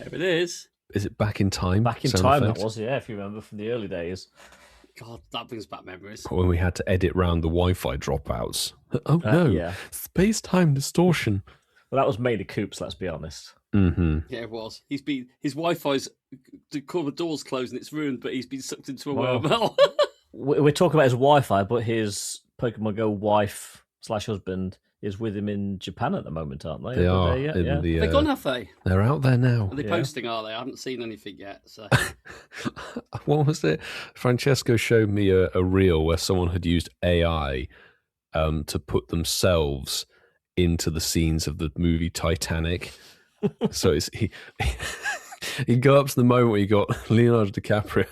There it is. Is it Back in Time? Back in Time, that was, yeah, if you remember from the early days. God, that brings back memories. When we had to edit round the Wi-Fi dropouts. Oh no, yeah. Space-time distortion. Well, that was mainly Coops, let's be honest. Mm-hmm. Yeah, it was. His Wi-Fi's the door's closed and it's ruined, but he's been sucked into a wormhole. We're talking about his Wi-Fi, but his Pokemon Go wife/husband is with him in Japan at the moment, aren't they? They are. They're gone, have they? They're out there now. Are they posting, are they? I haven't seen anything yet. So. What was it? Francesco showed me a reel where someone had used AI to put themselves into the scenes of the movie Titanic. So he go up to the moment where you got Leonardo DiCaprio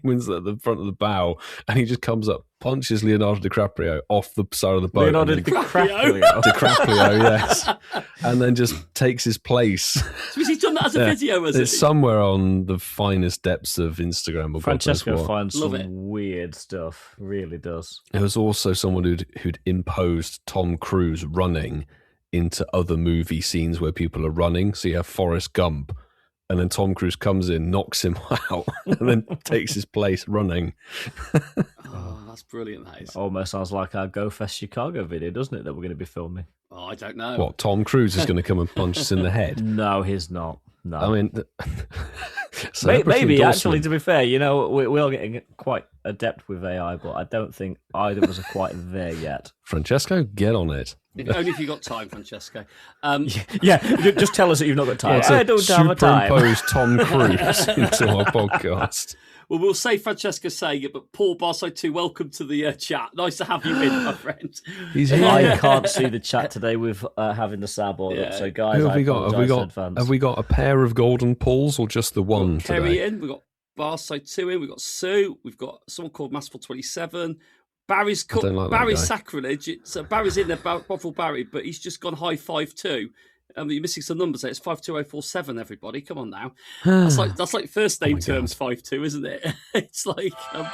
wins at the front of the bow, and he just comes up, punches Leonardo DiCaprio off the side of the boat. Leonardo DiCaprio, yes, and then just takes his place. So has he done that as a video? It's somewhere on the finest depths of Instagram. Or Francesco finds some weird stuff. Really does. There was also someone who'd imposed Tom Cruise running into other movie scenes where people are running. So you have Forrest Gump, and then Tom Cruise comes in, knocks him out, and then takes his place running. Oh, that's brilliant, that is. Almost sounds like our Go Fest Chicago video, doesn't it, that we're going to be filming? Oh, I don't know. What, Tom Cruise is going to come and punch us in the head? No, he's not. No. I mean... Maybe, actually, to be fair, we are getting quite adept with AI, but I don't think either of us are quite there yet. Francesco, get on it. Only if you got time, Francesco. Yeah, just tell us that you've not got time. I don't have time. Superimpose Tom Cruise into our podcast. Well, we'll say Francesco saying it, but Paul Barso too, welcome to the chat. Nice to have you in, my friend. He's here. I can't see the chat today with having the soundboard up, so guys, Have we got a pair of golden pulls or just the one today? Kerry in, we've got Barso 2 in, we've got Sue, we've got someone called Masterful27. Barry's Barry's sacrilege. It's Barry's in there, Bovril Barry, but he's just gone high 5-2. You're missing some numbers there. It's 52047. Everybody, come on now. That's like first name terms 5-2, isn't it? It's like oh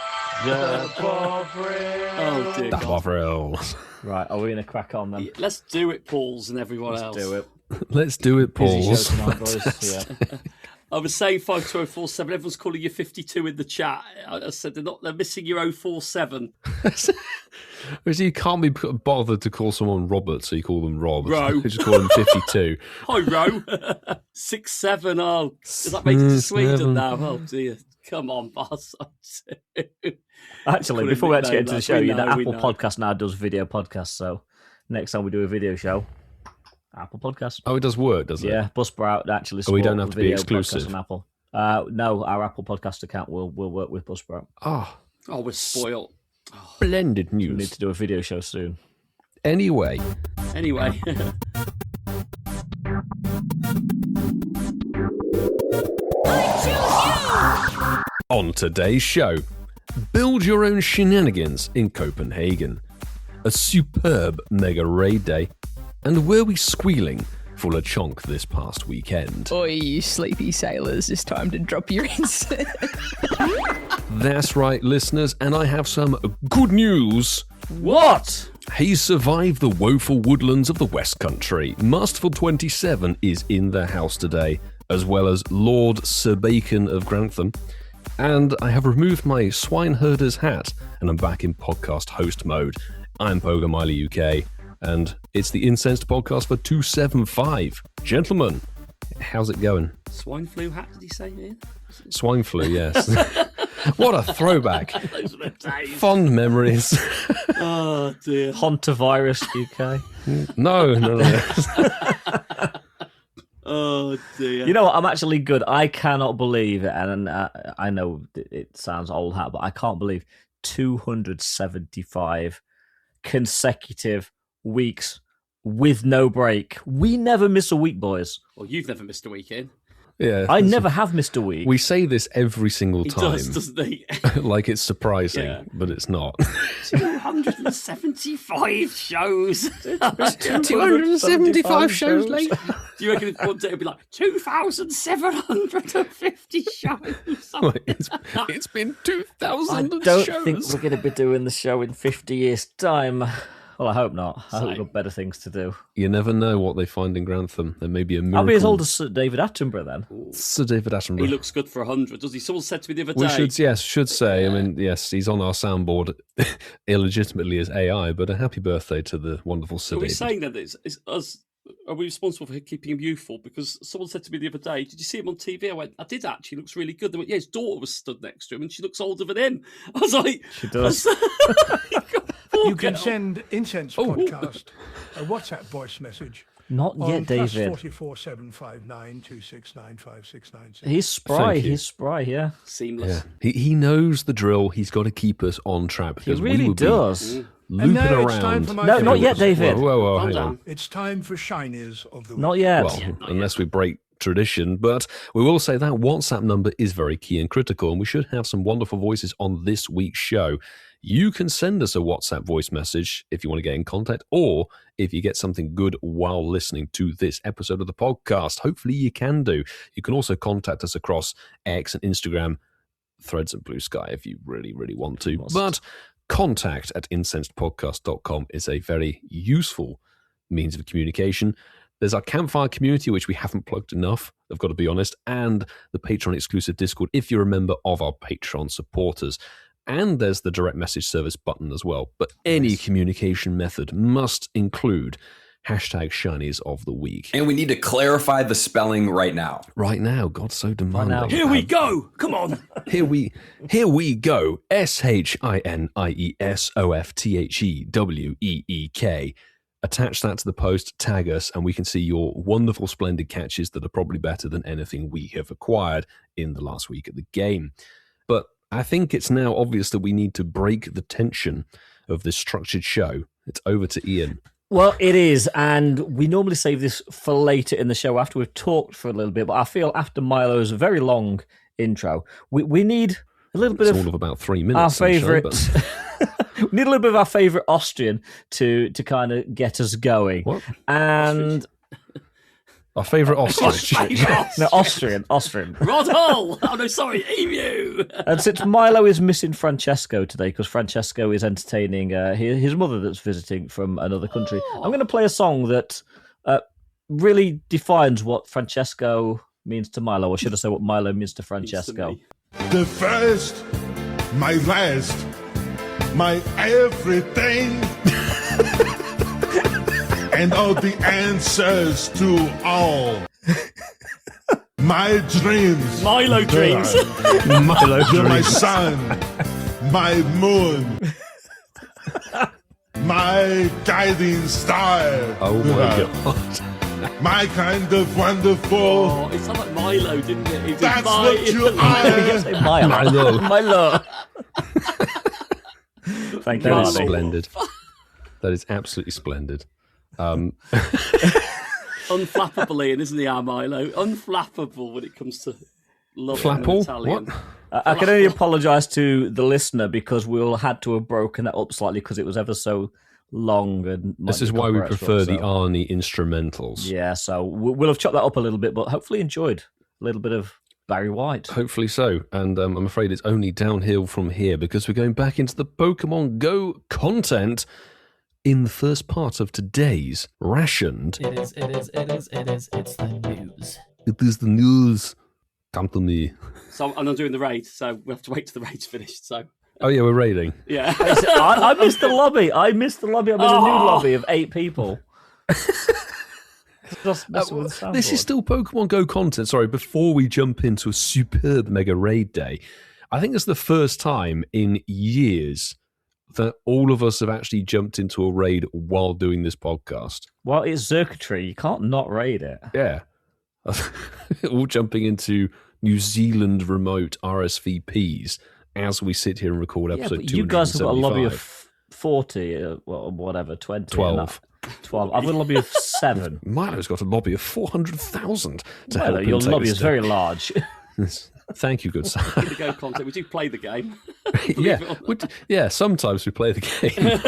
dear. Bovril. Right, are we gonna crack on then? Let's do it, Pauls and everyone else. Do it. Let's do it, Pauls. Yeah. I was saying 52047. Everyone's calling you 52 in the chat. I said they're missing your 047. You can't be bothered to call someone Robert, so you call them Rob. Ro. You just call them 52. Hi, Ro. 67. Oh, does that make it to Sweden now? Oh dear. Come on, boss. Actually, before we actually get into the show, Apple Podcast now does video podcasts. So next time we do a video show, Apple Podcast. Oh, it does work, does it? Yeah, Buzzsprout actually. We don't have to be exclusive on Apple. No, our Apple Podcast account will work with Buzzsprout. Oh, we're spoiled. Blended news. We need to do a video show soon. Anyway. On today's show, build your own shenanigans in Copenhagen, a superb mega raid day, and were we squealing for Lechonk this past weekend? Oi, you sleepy sailors, it's time to drop your insert. That's right, listeners, and I have some good news. What? He survived the woeful woodlands of the West Country. Masterful 27 is in the house today, as well as Lord Sir Bacon of Grantham. And I have removed my swineherder's hat, and I'm back in podcast host mode. I'm Pokémon Milo UK, and it's the Incensed podcast for 275. Gentlemen, how's it going? Swine flu hat, did he say, Ian? Swine flu, yes. What a throwback. Fond memories. Oh, dear. Hontavirus UK. No. Oh, dear. You know what? I'm actually good. I cannot believe it. And I know it sounds old hat, but I can't believe 275 consecutive weeks with no break. We never miss a week, boys. Well, you've never missed a weekend. Yeah, I never have missed a week. We say this every single time. He does, doesn't he? Like it's surprising, but it's not. 275 shows. 275 shows late. Do you reckon one day it'll be like 2,750 shows? It's been 2,000 I don't shows. think we're going to be doing the show in 50 years' time. Well, I hope not. I hope we've got better things to do. You never know what they find in Grantham. There may be a miracle. I'll be as old as Sir David Attenborough then. Ooh. Sir David Attenborough. He looks good for 100, does he? Someone said to me the other We day. should say. Yeah. I mean, yes, he's on our soundboard illegitimately as AI, but a happy birthday to the wonderful Sir David. Are we saying that it's us? Are we responsible for keeping him youthful? Because someone said to me the other day, "Did you see him on TV?" I went, "I did actually. He looks really good." They went, "Yeah, his daughter was stood next to him, and she looks older than him." I was like, "She does." You can send Incense Podcast a WhatsApp voice message. Not yet, David. +44 759 269 5696. He's spry. He's spry. Yeah, seamless. Yeah. He knows the drill. He's got to keep us on track. He really does. Looping around. No, not yet, David. Whoa, hang on. It's time for Shinies of the Week. Not yet. Well, unless we break tradition, but we will say that WhatsApp number is very key and critical, and we should have some wonderful voices on this week's show. You can send us a WhatsApp voice message if you want to get in contact, or if you get something good while listening to this episode of the podcast. Hopefully you can do. You can also contact us across X and Instagram, Threads and Blue Sky if you really, really want to. But contact@incensedpodcast.com is a very useful means of communication. There's our Campfire community, which we haven't plugged enough, I've got to be honest, and the Patreon exclusive Discord if you're a member of our Patreon supporters. And there's the direct message service button as well. But any communication method must include #Shinies of the Week. And we need to clarify the spelling right now. Right now, God so demanding. Right now. Here we go. Come on. Here we go. SHINIESOFTHEWEEK. Attach that to the post, tag us, and we can see your wonderful, splendid catches that are probably better than anything we have acquired in the last week of the game. But I think it's now obvious that we need to break the tension of this structured show. It's over to Ian. Well, it is, and we normally save this for later in the show after we've talked for a little bit, but I feel after Milo's very long intro, we need a little bit all of about 3 minutes. Our favourite... we need a little bit of our favourite Austrian to kind of get us going. What? And... Our favourite ostrich. No, Austrian. Rod Hull! Oh, no, sorry, Emu! And since Milo is missing Francesco today, because Francesco is entertaining his mother that's visiting from another country, I'm going to play a song that really defines what Francesco means to Milo, or should I say what Milo means to Francesco. The first, my last, my everything. And all the answers to all my dreams. Milo dreams. Milo You're dreams. my sun, my moon, my guiding star. Oh my God. My kind of wonderful. Oh, it sounded like Milo, didn't it? It That's what you are. Milo. Thank you, That is Arnie. splendid. That is absolutely splendid. Unflappable, Ian, isn't he, our Milo? Unflappable when it comes to love and Flapple? Italian. What? I can only apologise to the listener because we all had to have broken that up slightly because it was ever so long. And This is why we prefer the Arnie instrumentals. Yeah, so we'll have chopped that up a little bit, but hopefully enjoyed a little bit of Barry White. Hopefully so. And I'm afraid it's only downhill from here because we're going back into the Pokémon GO content in the first part of today's Rationed. It is, it's the news. It is the news. Come to me. So, and I'm doing the raid, so we have to wait till the raid's finished. So, Oh yeah, we're raiding. yeah. I missed the lobby. I'm in a new lobby of 8 people. Just messing with the This is soundboard. still Pokemon Go content. Sorry, before we jump into a superb Mega Raid Day, I think it's the first time in years that all of us have actually jumped into a raid while doing this podcast. Well, it's circuitry. You can't not raid it. Yeah. All jumping into New Zealand remote RSVPs as we sit here and record Yeah, episode but you guys have got a lobby 275. of 40, well, whatever, 20. 12. 12. I've got a lobby of 7. Milo's got a lobby of 400,000 to Well, help him your take lobby this is down. very large. Thank you, good sir. In the Go content, we do play the game. Yeah, sometimes we play the game.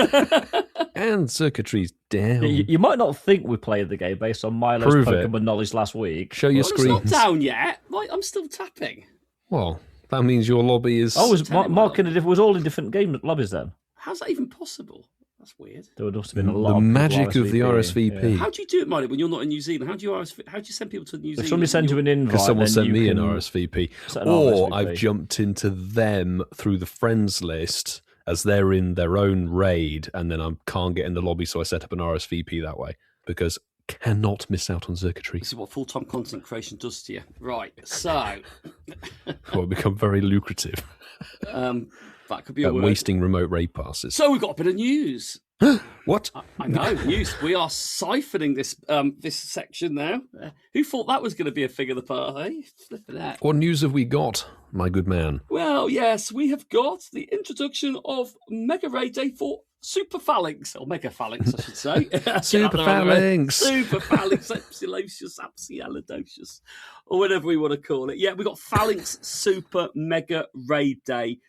And circuitry's down. You might not think we played the game based on Milo's Prove it. Pokemon knowledge last week. Show your Well, it's not screens. down yet. Like, I'm still tapping. Well, that means your lobby is... Oh, was Mark and it was all in different game lobbies then? How's that even possible? That's weird. There must have been a lot the of magic of the RSVP. Yeah. How do you do it, Milo, when you're not in New Zealand? How do you send people to New Zealand? If somebody sends you an invite, because someone then sent you me an can RSVP, set an or RSVP. I've jumped into them through the friends list as they're in their own raid, and then I can't get in the lobby, so I set up an RSVP that way because cannot miss out on circuitry. This is what full-time content creation does to you. Right, so... Well, become very lucrative. That could be a word. Wasting remote raid passes. So we've got a bit of news. What? I know, news. We are siphoning this section now. Who thought that was going to be a figure of the party? Flipping that. What news have we got, my good man? Well, yes, we have got the introduction of Mega Raid Day for Super Falinks, or Mega Falinks, I should say. Super Falinks. Super Falinks, Apsilocious, or whatever we want to call it. Yeah, we've got Falinks Super Mega Raid Day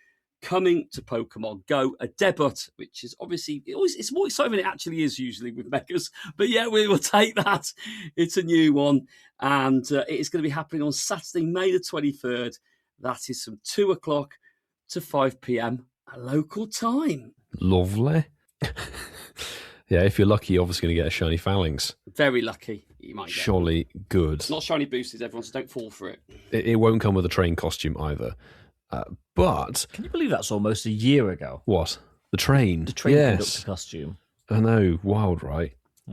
coming to Pokemon GO, a debut, which is obviously, it's more exciting than it actually is usually with Megas. But yeah, we will take that. It's a new one. And it is going to be happening on Saturday, May the 23rd. That is from 2 o'clock to 5 p.m. a local time. Lovely. Yeah, if you're lucky, you're obviously going to get a shiny Falinks. Very lucky. You might get Surely good. It's not shiny boosted, everyone, so don't fall for it. It won't come with a train costume either. But can you believe that's almost a year ago? What? The train? The train yes. conductor costume. I know, wild, right?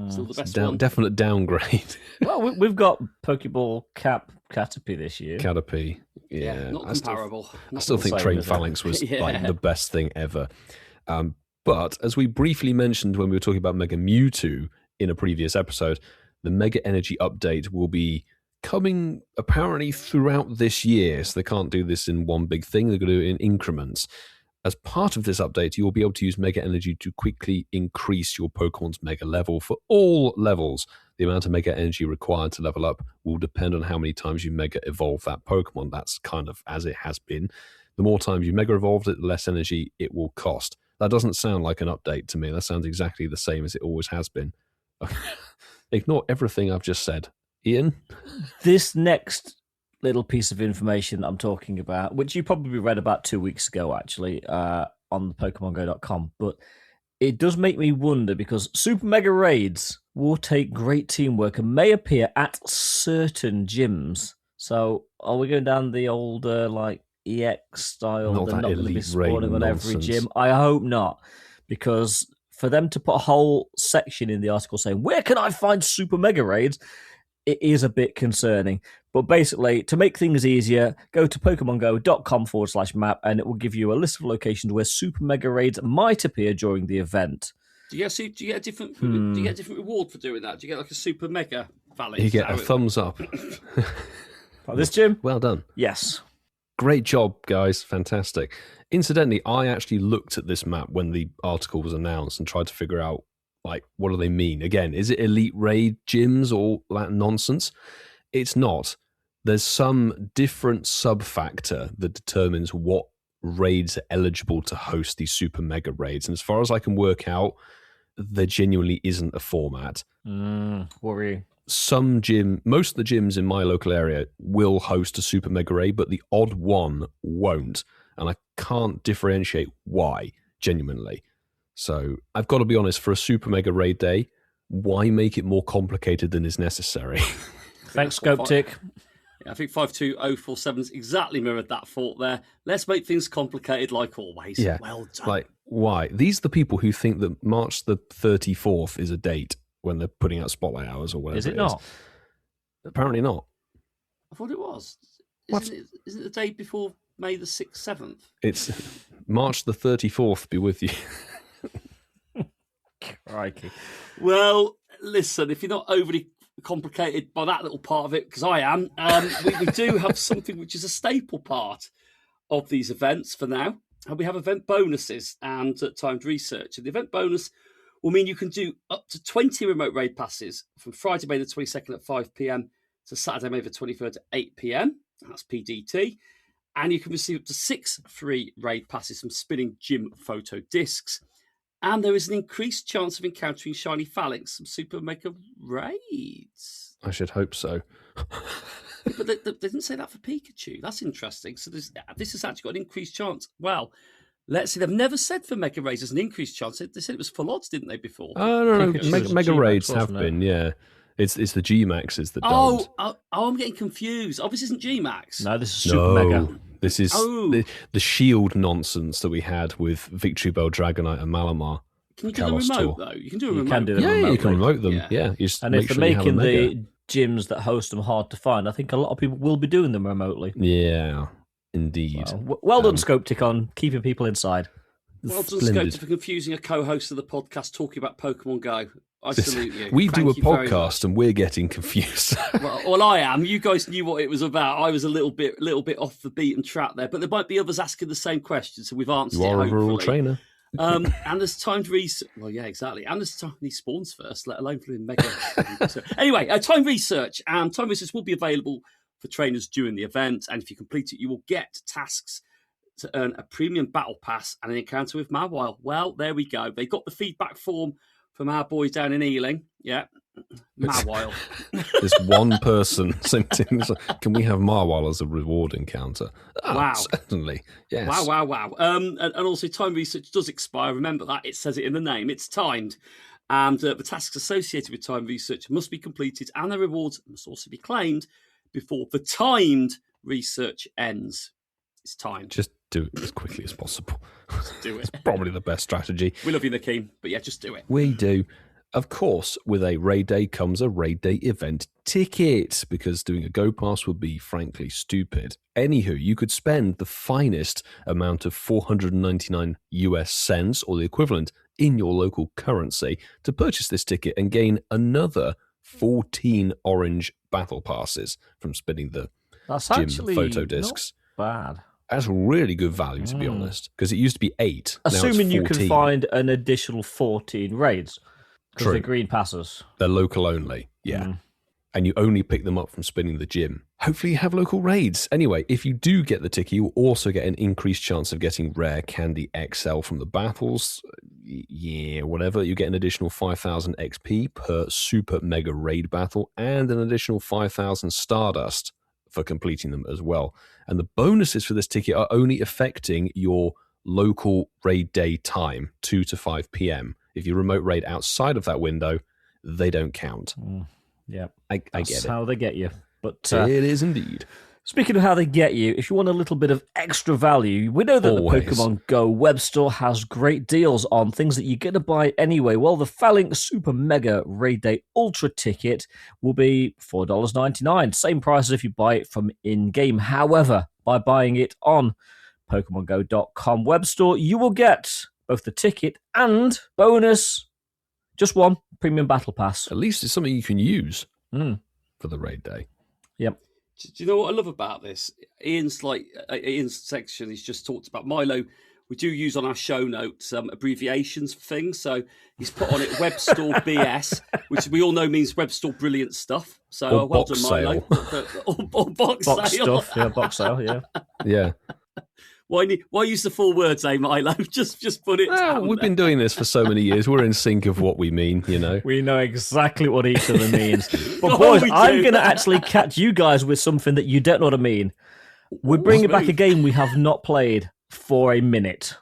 Still the best one. Definite downgrade. Well, we've got Pokeball Caterpie this year. Caterpie, yeah. Not comparable. I still think Train Falinks was like the best thing ever. But as we briefly mentioned when we were talking about Mega Mewtwo in a previous episode, the Mega Energy update will be coming apparently throughout this year, so they can't do this in one big thing. They're going to do it in increments. As part of this update, you will be able to use Mega Energy to quickly increase your Pokemon's Mega level for all levels. The amount of Mega Energy required to level up will depend on how many times you Mega Evolve that Pokemon. That's kind of as it has been. The more times you Mega Evolved it, the less energy it will cost. That doesn't sound like an update to me. That sounds exactly the same as it always has been. Ignore everything I've just said. Ian? This next little piece of information I'm talking about, which you probably read about 2 weeks ago, actually, on PokemonGo.com, but it does make me wonder because Super Mega Raids will take great teamwork and may appear at certain gyms. So are we going down the old, EX style? Not They're that not going to be elite spawning raid on every nonsense. gym? I hope not, because for them to put a whole section in the article saying, where can I find Super Mega Raids? It is a bit concerning. But basically, to make things easier, go to PokemonGo.com/map and it will give you a list of locations where Super Mega Raids might appear during the event. Do you get a different reward for doing that? Do you get like a Super Mega Falinks? You get a thumbs up. Like this, Jim? Well done. Yes. Great job, guys. Fantastic. Incidentally, I actually looked at this map when the article was announced and tried to figure out, what do they mean? Again, is it elite raid gyms or that nonsense? It's not. There's some different sub-factor that determines what raids are eligible to host these super mega raids. And as far as I can work out, there genuinely isn't a format. Worrying. Most of the gyms in my local area will host a super mega raid, but the odd one won't. And I can't differentiate why, genuinely. So I've got to be honest, for a super mega raid day, why make it more complicated than is necessary? Thanks, Scoptic. I think 52047's exactly mirrored that thought there. Let's make things complicated like always. Yeah. Well done. Why? These are the people who think that March the 34th is a date when they're putting out spotlight hours or whatever. Is it not? Apparently not. I thought it was. What? Isn't it the day before May the 6th, 7th? It's March the 34th be with you. Crikey. Well, listen, if you're not overly complicated by that little part of it, because I am, we do have something which is a staple part of these events for now. And we have event bonuses and timed research. And the event bonus will mean you can do up to 20 remote raid passes from Friday, May the 22nd at 5 p.m. to Saturday, May the 23rd at 8 p.m. That's PDT. And you can receive up to 6 free raid passes from spinning gym photo discs. And there is an increased chance of encountering shiny Falinks from Super Mega Raids. I should hope so. But they didn't say that for Pikachu. That's interesting. So this has actually got an increased chance. Well, Let's see. They've never said for Mega Raids there's an increased chance. They said it was full odds, didn't they, before? Oh, no. Mega Raids have wasn't it? been, yeah. It's the G-Maxes that Oh, don't. I'm getting confused. Oh, this isn't G-Max. No, this is Super Mega. This is the shield nonsense that we had with Victory Bell, Dragonite, and Malamar. Can you do the remote, though? You can do a remote. Can do them Yeah, you can remote them. Yeah. Yeah. You just And make if they're sure you have a making Mega. the gyms that host them hard to find, I think a lot of people will be doing them remotely. Yeah, indeed. Well done, Scopeticon, keeping people inside. Well done, Splendid. Scope, for confusing a co-host of the podcast talking about Pokemon Go. I salute you. We do a Thank you very podcast and we're getting confused. much. Well, I am. You guys knew what it was about. I was a little bit off the beaten track there, but there might be others asking the same question, so we've answered You it. are a rural hopefully. trainer. And there's timed research. Well, yeah, exactly. And there's time he spawns first, let alone for the mega. Anyway, time research. Time research will be available for trainers during the event, and if you complete it, you will get tasks to earn a premium battle pass and an encounter with Mawile. Well, there we go. They got the feedback form from our boys down in Ealing. Yeah, Mawile. There's one person sent in, can we have Marwile as a reward encounter? Oh, Wow. Certainly. Yes. Wow. And also, time research does expire. Remember that. It says it in the name. It's timed. And the tasks associated with time research must be completed and the rewards must also be claimed before the timed research ends. It's timed. Just do it as quickly as possible. Do it. It's probably the best strategy. We love you, Nakeem, but yeah, just do it. We do. Of course, with a raid day comes a raid day event ticket, because doing a Go Pass would be frankly stupid. Anywho, you could spend the finest amount of 499 US cents, or the equivalent, in your local currency to purchase this ticket and gain another 14 orange battle passes from spinning the That's gym actually photo discs. not bad. That's really good value, to be honest, because it used to be 8. now it's Assuming you 14. can find an additional 14 raids. Because True. they're green passes. They're local only, yeah. And you only pick them up from spinning the gym. Hopefully you have local raids. Anyway, if you do get the ticket, you'll also get an increased chance of getting rare Candy XL from the battles. Yeah, whatever. You get an additional 5,000 XP per Super Mega Raid battle and an additional 5,000 Stardust for completing them as well. And the bonuses for this ticket are only affecting your local raid day time, 2 to 5 p.m. If you remote raid outside of that window, they don't count. Yeah, I get that's it. how they get you. But It is indeed. speaking of how they get you, if you want a little bit of extra value, we know that Always. the Pokemon Go web store has great deals on things that you're going to buy anyway. Well, the Falinks Super Mega Raid Day Ultra ticket will be $4.99, same price as if you buy it from in-game. However, by buying it on PokemonGo.com web store, you will get both the ticket and bonus, just one premium battle pass. At least it's something you can use for the raid day. Yep. Do you know what I love about this? Ian's section, he's just talked about Milo. We do use on our show notes abbreviations for things. So he's put on it Web Store BS, which we all know means Web Store Brilliant Stuff. So Or well box done, Milo. or box Box sale. stuff, yeah, box sale, yeah. Yeah. Why use the full words, Milo? Just put it Well, down we've there. been doing this for so many years. We're in sync of what we mean, you know. We know exactly what each of them means. But Oh, boys, we I'm do. going to actually catch you guys with something that you don't know what I mean. We're bringing back a game we have not played for a minute.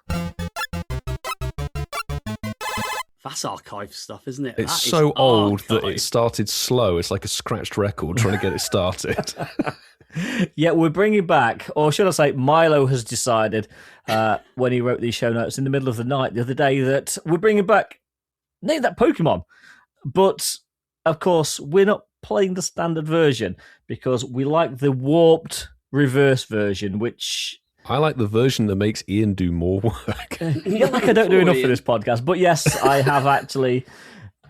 That's archive stuff, isn't it? It's That is so old that archive. it started slow. It's like a scratched record trying to get it started. Yeah, we're bringing back, or should I say, Milo has decided when he wrote these show notes in the middle of the night the other day that we're bringing back Name That Pokemon. But, of course, we're not playing the standard version because we like the warped reverse version, which... I like the version that makes Ian do more work. Yeah, like I don't do enough for this podcast. But yes, I have actually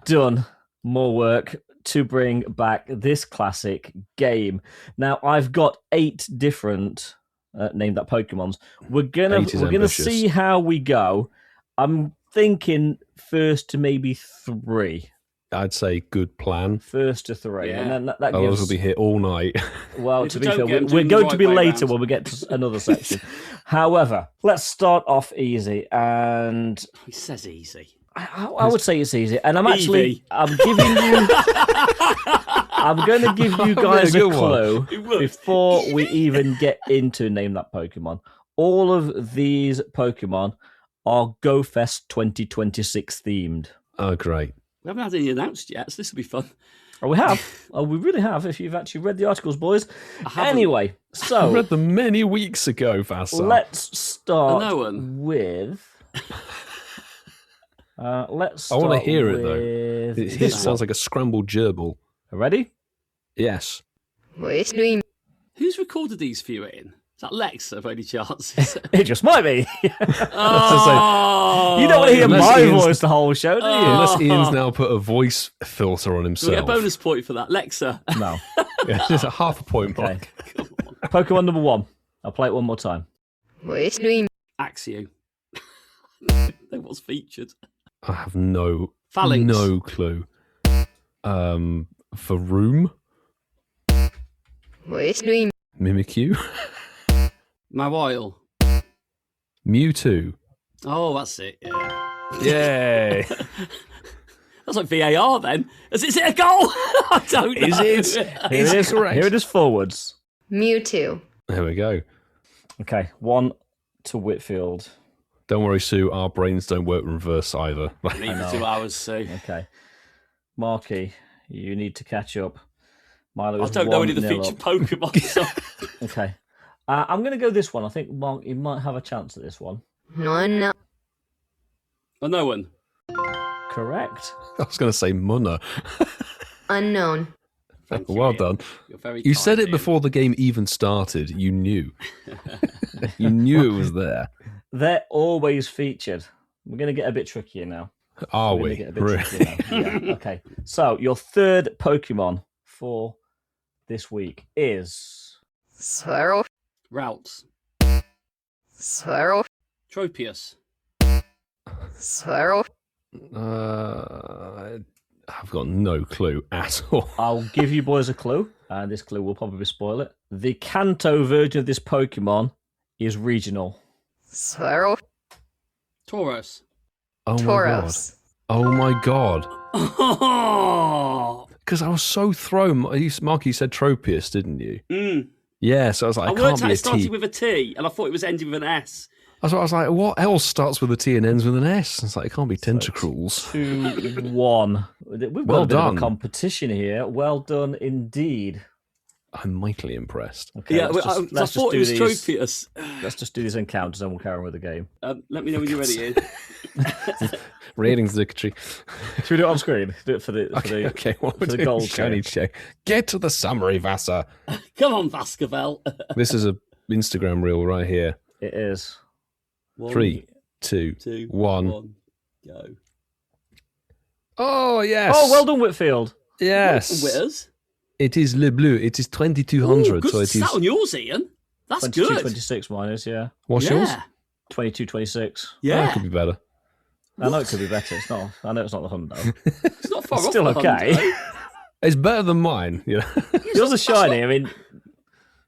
done more work to bring back this classic game. Now, I've got 8 different Name That Pokemons. We're gonna ambitious. see how we go. I'm thinking first to maybe 3. I'd say good plan. First to 3. Yeah. And then that Others gives... will be here all night. Well, If to you be don't fair, get 'em we're doing the going right to be way later round. when we get to another section. However, let's start off easy. And He says easy. I would say it's easy. And I'm Evie. giving you... I'm going to give you That'd be guys a a good one. clue It would. before we even get into Name That Pokemon. All of these Pokemon are GoFest 2026 themed. Oh, great. We haven't had any announced yet, so this will be fun. Oh, we have. Oh, we really have, if you've actually read the articles, boys. Anyway, so... I read them many weeks ago, Vassal. Let's start with... I want to hear it, though. It sounds like a scrambled gerbil. Ready? Yes. Who's recorded these for you, Ian? Is that Lexa, by any chance? It just might be. Oh, you don't want to hear my voice the whole show, do you? Unless Ian's now put a voice filter on himself. Do we get a bonus point for that? Lexa? No. Yeah, just a half a point. Okay. Pokemon number 1. I'll play it one more time. Axew. That was featured. I have no clue. For room? Mimikyu? Mawile. Mewtwo? Oh, that's it. Yeah. Yay! That's like VAR then. Is it a goal? I don't know. Is it? Here it is. Correct. Here it is forwards. Mewtwo. There we go. Okay, 1 to Whitfield. Don't worry, Sue. Our brains don't work reverse either. Need for 2 hours, Sue. Okay. Marky, you need to catch up. Milo I don't know any of the featured Pokemon. So. Okay. I'm going to go this one. I think Mark, you might have a chance at this one. No. Oh, no one. Correct. I was going to say Munna. Unknown. Well done. You're very You said kind, it before the game even started. You knew. You knew it was there. They're always featured. We're going to get a bit trickier now. Are we? Get a bit trickier now. Yeah. Okay. So your third Pokemon for this week is Swirl. Routes. Swirl. Tropius. Swirl. I've got no clue at all. I'll give you boys a clue, and this clue will probably spoil it. The Kanto version of this Pokemon is regional. Swirl. Tauros. Oh Tauros. my god. Oh. Because I was so thrown. Mark, you said Tropius, didn't you? Mm. Yeah, so I was like, I it worked can't out be it a started T. with a T, and I thought it was ending with an S. I was like, what else starts with a T and ends with an S? It's like, it can't be Tentacruels. 2-1. We've got a bit of a competition here. Well done indeed. I'm mightily impressed. Okay, Yeah, I thought it was Tropius. Let's just do these encounters and we'll carry on with the game. Let me know when you're ready, Ian. Ratings dictionary. Should we do it on screen? Do it for the What for the gold shiny check. Get to the summary, Vassa. Come on, Baskerville. This is a Instagram reel right here. It is. 3, 2, 1. Go. Oh, yes. Oh, well done, Whitfield. Yes. Witters. It is Le Bleu. It is 2200. Good so it stat is. on yours, Ian. That's 22, good. 26 minus, yeah. What's yours? 22, 26. Yeah. Oh, that could be better. I know it could be better. It's not. I know it's not the hundo. It's not far It's off. still the okay. Hundo. It's better than mine. You know? Yours are shiny. I mean,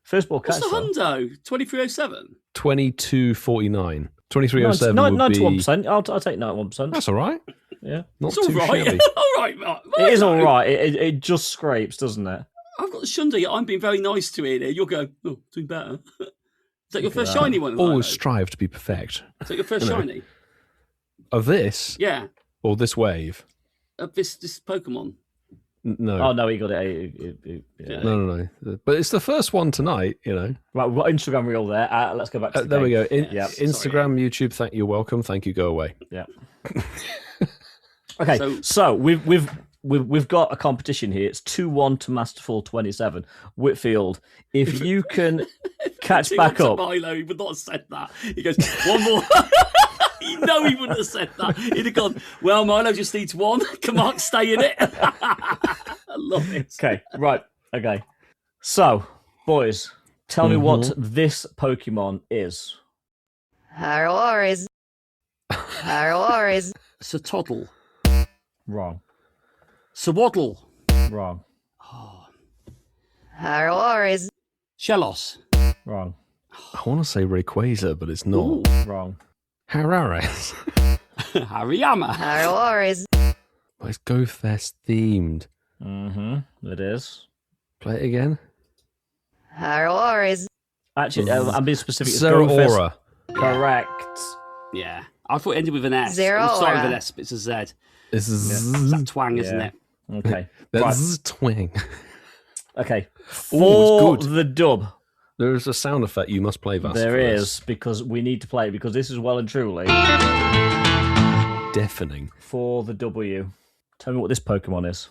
first ball catch. What's the Hundo? 2307? 2249. 2307 would 91%. be... I'll take 91%. That's all right. Yeah. Not It's too all right. shabby. All right, Mark. It is all right. It just scrapes, doesn't it? I've got the Shundo. I'm being very nice to Ian here. You're going, oh, doing better. Is that your first shiny one? Always strive to be perfect. Is that your first shiny? Of this? Yeah. Or this wave? Of this Pokemon? No. Oh, no, he got it. Yeah. No. But it's the first one tonight, you know. Right, we've got Instagram reel there. Let's go back to the there we game. go. Yeah. Instagram, YouTube, you're welcome. Thank you, go away. Yeah. Okay, so we've got a competition here. It's 2-1 to Masterful 27. Whitfield, if you can catch back up. Milo, he would not have said that. He goes, one more. You know he wouldn't have said that. He'd have gone, well, Milo just needs one. Can Mark stay in it? I love it. Okay, right. Okay. So, boys, tell me what this Pokemon is. Harloris. Satoddle. Wrong. Sawaddle. Wrong. Harloris. Shellos. Wrong. I want to say Rayquaza, but it's not. Ooh. Wrong. Hararis. Hariyama. Harloris. Well, it's Go Fest themed. It is. Play it again. Harloris. Actually, I'm being specific. It's Zero Go Fest. Aura. Correct. Yeah. I thought it ended with an S. Zero It started with Aura. an S, but it's a Z. This is It's that twang, isn't it? Okay. that's twang. Okay. Ooh, For it's good. the dub, There's a sound effect you must play, Vas. there is, because we need to play it, because this is well and truly Deafening. for the W. Tell me what this Pokemon is.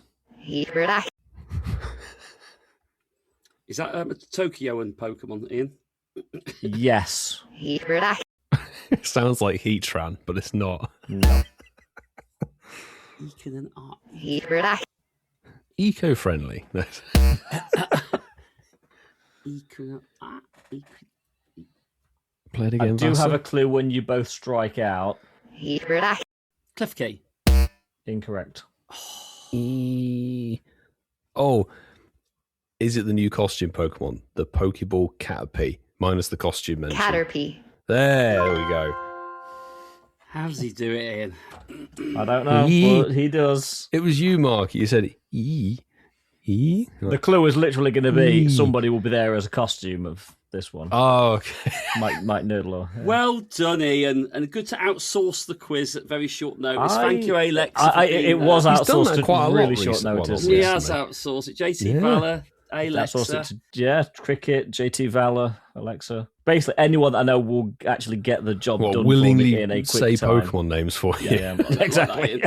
Is that a Tokyo and Pokemon, Ian? Yes. It sounds like Heatran, but it's not. No. Ekin and Art. Eco-friendly. Ekin and Art. Play it I again, do Vasa. have a clue when you both strike out. Klefki. Incorrect. Oh, is it the new costume Pokemon? The Pokeball Caterpie, minus the costume mention. Caterpie. There we go. How does he do it, Ian? I don't know, but he does. It was you, Mark. You said E. The clue is literally going to be somebody will be there as a costume of this one. Oh, okay. Mike Nerdler. Yeah. Well done, Ian. And good to outsource the quiz at very short notice. Thank you, Alexa. It was He's done outsourced that at quite a lot really short recently, notice. He recently. has outsourced it. JT Yeah. Valor, Alexa. Outsourced it to, Cricket, JT Valor, Alexa. Basically, anyone that I know will actually get the job done willingly for me in a quick say time. Pokemon names for you. Yeah, exactly.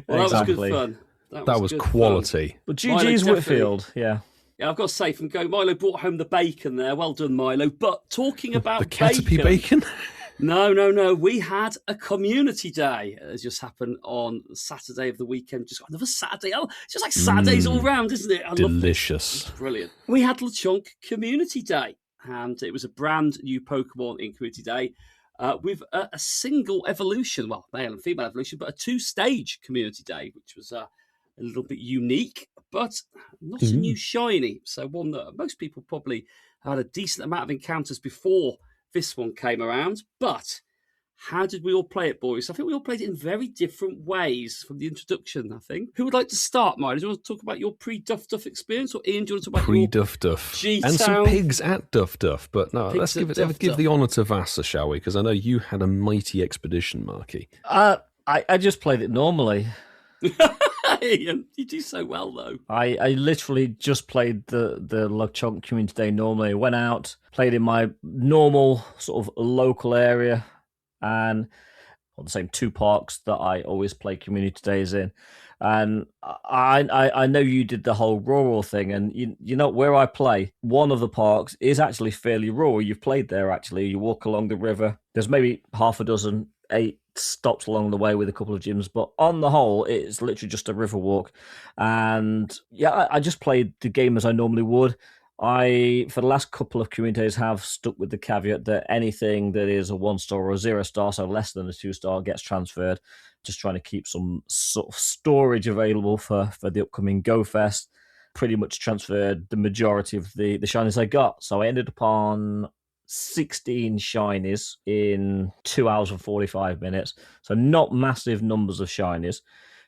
Well, that was good fun. That was good quality. fun. But Milo, GG's definitely. Whitfield, yeah. Yeah, I've got to say, from Go, Milo brought home the bacon there. Well done, Milo. But talking about The Caterpie bacon? No. We had a community day. It just happened on Saturday of the weekend. Just another Saturday. Oh, it's just like Saturdays all round, isn't it? I love Delicious. it. It's brilliant. We had Lechonk Community Day, and it was a brand new Pokemon in Community Day with a single evolution, well, male and female evolution, but a 2-stage Community Day, which was a little bit unique, but not a new shiny. So one that most people probably had a decent amount of encounters before this one came around. But how did we all play it, boys? I think we all played it in very different ways from the introduction, I think. Who would like to start, Milo? Do you want to talk about your pre-Duff Duff experience? Or Ian, do you want to talk about Pre-Duff Duff. G-Town? And some pigs at Duff Duff. But no, Pigs let's at Duff give Duff. the honour to Vasa, shall we? Because I know you had a mighty expedition, Marky. I just played it normally. Ian, you do so well, though. I literally just played the Lechonk Community Day normally. Went out, played in my normal sort of local area, and the same 2 parks that I always play Community Days in. And I know you did the whole rural thing, and you know where I play. One of the parks is actually fairly rural. You've played there actually. You walk along the river. There's maybe half a dozen, 8 stops along the way with a couple of gyms, but on the whole, it's literally just a river walk. And yeah, I just played the game as I normally would. I, for the last couple of community days, have stuck with the caveat that anything that is a 1-star or a 0-star, so less than a 2-star, gets transferred. Just trying to keep some sort of storage available for the upcoming Go Fest. Pretty much transferred the majority of the shinies I got. So I ended up on 16 shinies in 2 hours and 45 minutes. So not massive numbers of shinies.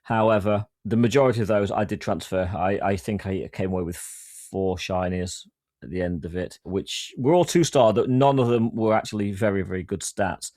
However, the majority of those I did transfer. I think I came away with 4 shinies at the end of it, which were all 2-star. None of them were actually very, very good stats.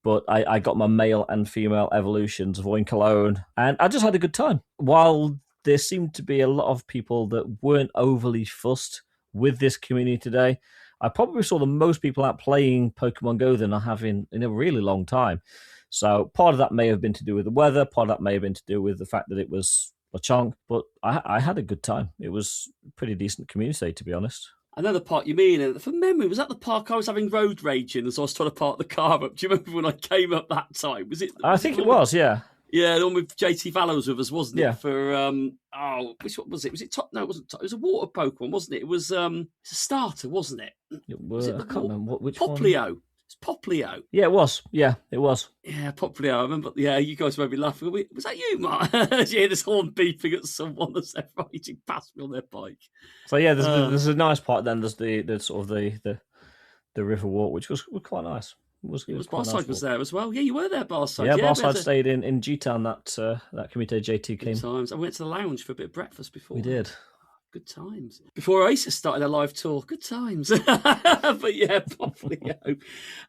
But I got my male and female evolutions of Oinkologne, and I just had a good time. While there seemed to be a lot of people that weren't overly fussed with this community today, I probably saw the most people out playing Pokemon Go than I have in a really long time. So part of that may have been to do with the weather, part of that may have been to do with the fact that it was Lechonk, but I had a good time. It was a pretty decent community, to be honest. I know the park you mean. And from memory, was that the park I was having road rage in as I was trying to park the car up? Do you remember when I came up that time? Was it? I think it was, yeah. Yeah, the one with JT Valor was with us, wasn't it? Yeah. For which one was it? Was it top? No, it wasn't top. It was a water Pokemon, wasn't it? It was it's a starter, wasn't it? Was it? I can't remember which Poplio. one. It's Poplio. Yeah, it was. Yeah, it was. Yeah, Poplio. I remember. Yeah, you guys made me laugh. Was that you, Mark? You hear this horn beeping at someone as they're riding past me on their bike. So yeah, there's a nice part. Then there's the sort of the river walk, which was quite nice. It was Barside nice was there as well. Yeah, you were there, Barside. Yeah, Barside stayed in G-Town that community JT came. Times. I went to the lounge for a bit of breakfast before. We did. Good times. Before Oasis started their live tour, good times. But yeah, probably.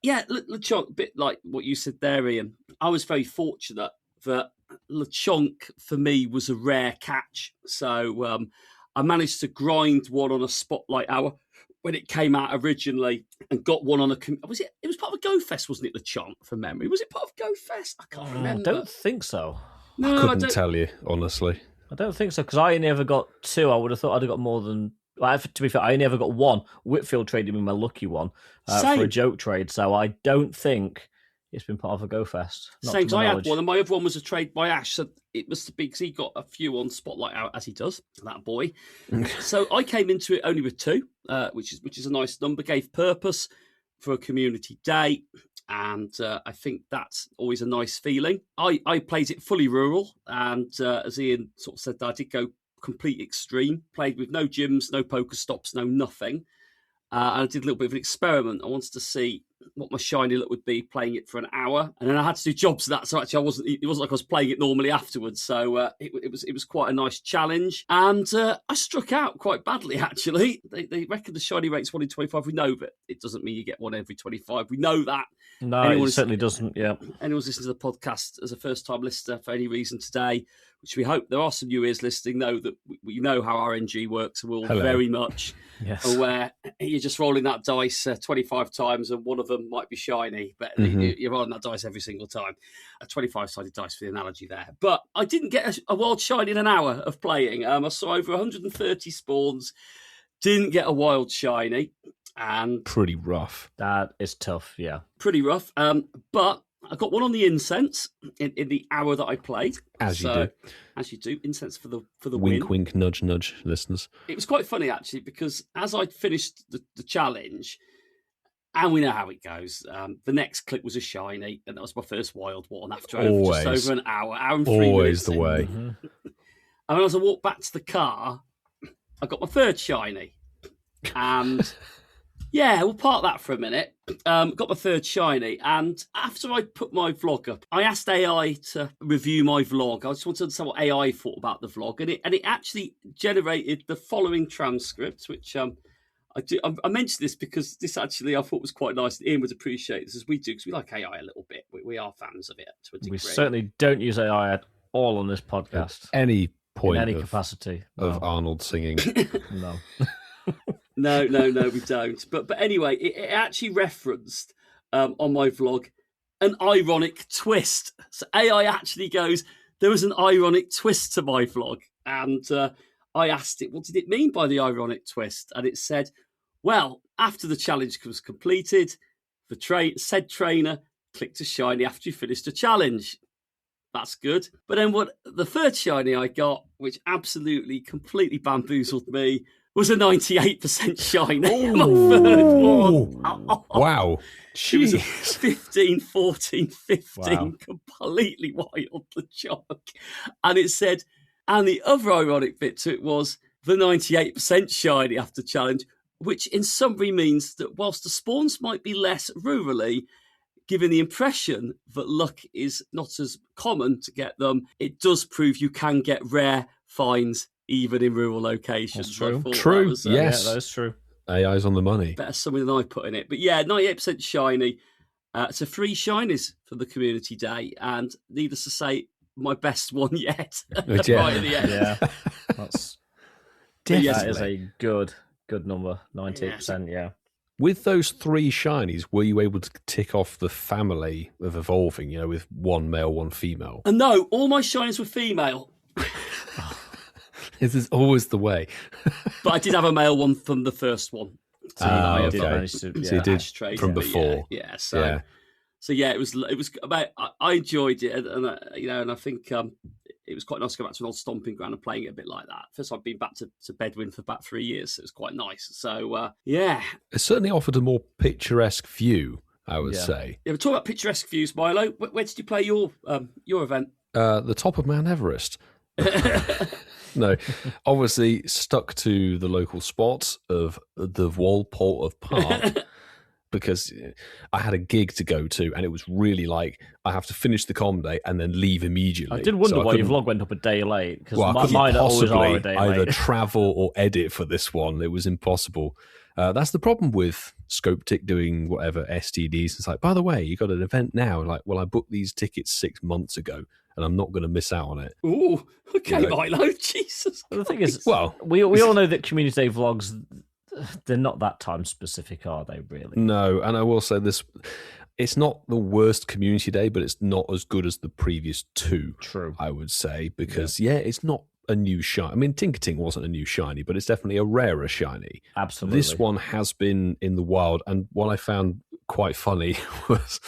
Yeah, Lechonk, a bit like what you said there, Ian. I was very fortunate that Lechonk, for me, was a rare catch. So I managed to grind one on a Spotlight Hour when it came out originally, and got one on a... It was part of a Go Fest, wasn't it, Lechonk, from memory? Was it part of Go Fest? I can't remember. I don't think so. No, I couldn't tell you, honestly. I don't think so, because I only ever got 2. I would have thought I'd have got more than... Well, to be fair, I only ever got 1. Whitfield traded me my lucky one for a joke trade, so I don't think it's been part of a Go Fest. Same, because I had one, and my other one was a trade by Ash, so it must be because he got a few on Spotlight Out, as he does, that boy. So I came into it only with 2, which is a nice number, gave purpose for a community day. And I think that's always a nice feeling. I played it fully rural, and as Ian sort of said, I did go complete extreme. Played with no gyms, no poker stops, no nothing. And I did a little bit of an experiment. I wanted to see what my shiny look would be playing it for an hour, and then I had to do jobs for that. So actually, it wasn't like I was playing it normally afterwards. So it was quite a nice challenge, and I struck out quite badly. Actually, they reckon the shiny rate's 1 in 25. We know that it doesn't mean you get one every 25. We know that. No, it certainly doesn't. Yeah. Anyone's listening to the podcast as a first-time listener for any reason today, which we hope there are some new ears listening, know that we know how RNG works, and we're all very much aware. You're just rolling that dice 25 times, and one of them might be shiny, but you're rolling that dice every single time. A 25-sided dice for the analogy there. But I didn't get a wild shiny in an hour of playing. I saw over 130 spawns, didn't get a wild shiny. And pretty rough. That is tough, yeah. Pretty rough. But I got one on the incense in the hour that I played. As you do. Incense for the wink, win. Wink, nudge, nudge, listeners. It was quite funny, actually, because as I'd finished the challenge, and we know how it goes, the next clip was a shiny, and that was my first wild one after just over an hour and 3 minutes. Always the way. And as I walked back to the car, I got my third shiny. And... yeah, we'll park that for a minute. Got my third shiny, and after I put my vlog up, I asked AI to review my vlog. I just wanted to understand what AI thought about the vlog, and it actually generated the following transcript, which I mentioned this because this actually I thought was quite nice. Ian would appreciate this as we do, because we like AI a little bit. We are fans of it to a degree. We certainly don't use AI at all on this podcast. At any point, in any capacity of Arnold singing. No. No, we don't. But anyway, it actually referenced on my vlog an ironic twist. So AI actually goes, there was an ironic twist to my vlog. And I asked it, what did it mean by the ironic twist? And it said, well, after the challenge was completed, the said trainer clicked a shiny after you finished a challenge. That's good. But then the third shiny I got, which absolutely, completely bamboozled me, was a 98% shiny. My third one. Wow. Jeez. It was a 15, 14, 15, completely wild, the joke. And it said, and the other ironic bit to it was the 98% shiny after challenge, which in summary means that whilst the spawns might be less rurally, giving the impression that luck is not as common to get them, it does prove you can get rare finds even in rural locations. That's true. True. Yes. Yeah, that is true. AI's on the money. Better summary than I put in it. But yeah, 98% shiny. So 3 shinies for the community day. And needless to say, my best one yet. Right at the end. Yeah. That is a good number. 98%, yeah. With those 3 shinies, were you able to tick off the family of evolving, with 1 male, 1 female? No, all my shinies were female. This is always the way. But I did have a male one from the first one. So you did trade from before. Yeah. So yeah, it was about. I enjoyed it, and I think it was quite nice to go back to an old stomping ground and playing it a bit like that. First, I've been back to Bedouin for about 3 years, so it was quite nice. So yeah, it certainly offered a more picturesque view, I would say. Yeah, we're talking about picturesque views, Milo. Where did you play your event? The top of Mount Everest. No, obviously stuck to the local spot of the Walpole of Park. because I had a gig to go to, and it was really like I have to finish the com day and then leave immediately. I did wonder why your vlog went up a day late, because I mine always are a possibly day either late. travel or edit for this one. It was impossible. That's the problem with Scopetick doing whatever STDs. It's like, by the way, you got an event now. Like, well, I booked these tickets 6 months ago, and I'm not going to miss out on it. Oh, okay, Milo. Jesus. The thing is, well, we all know that community day vlogs, they're not that time specific, are they? Really? No, and I will say this: it's not the worst community day, but it's not as good as the previous two. True, I would say, because it's not a new shiny. I mean, Tinkerting wasn't a new shiny, but it's definitely a rarer shiny. Absolutely. This one has been in the wild, and what I found quite funny was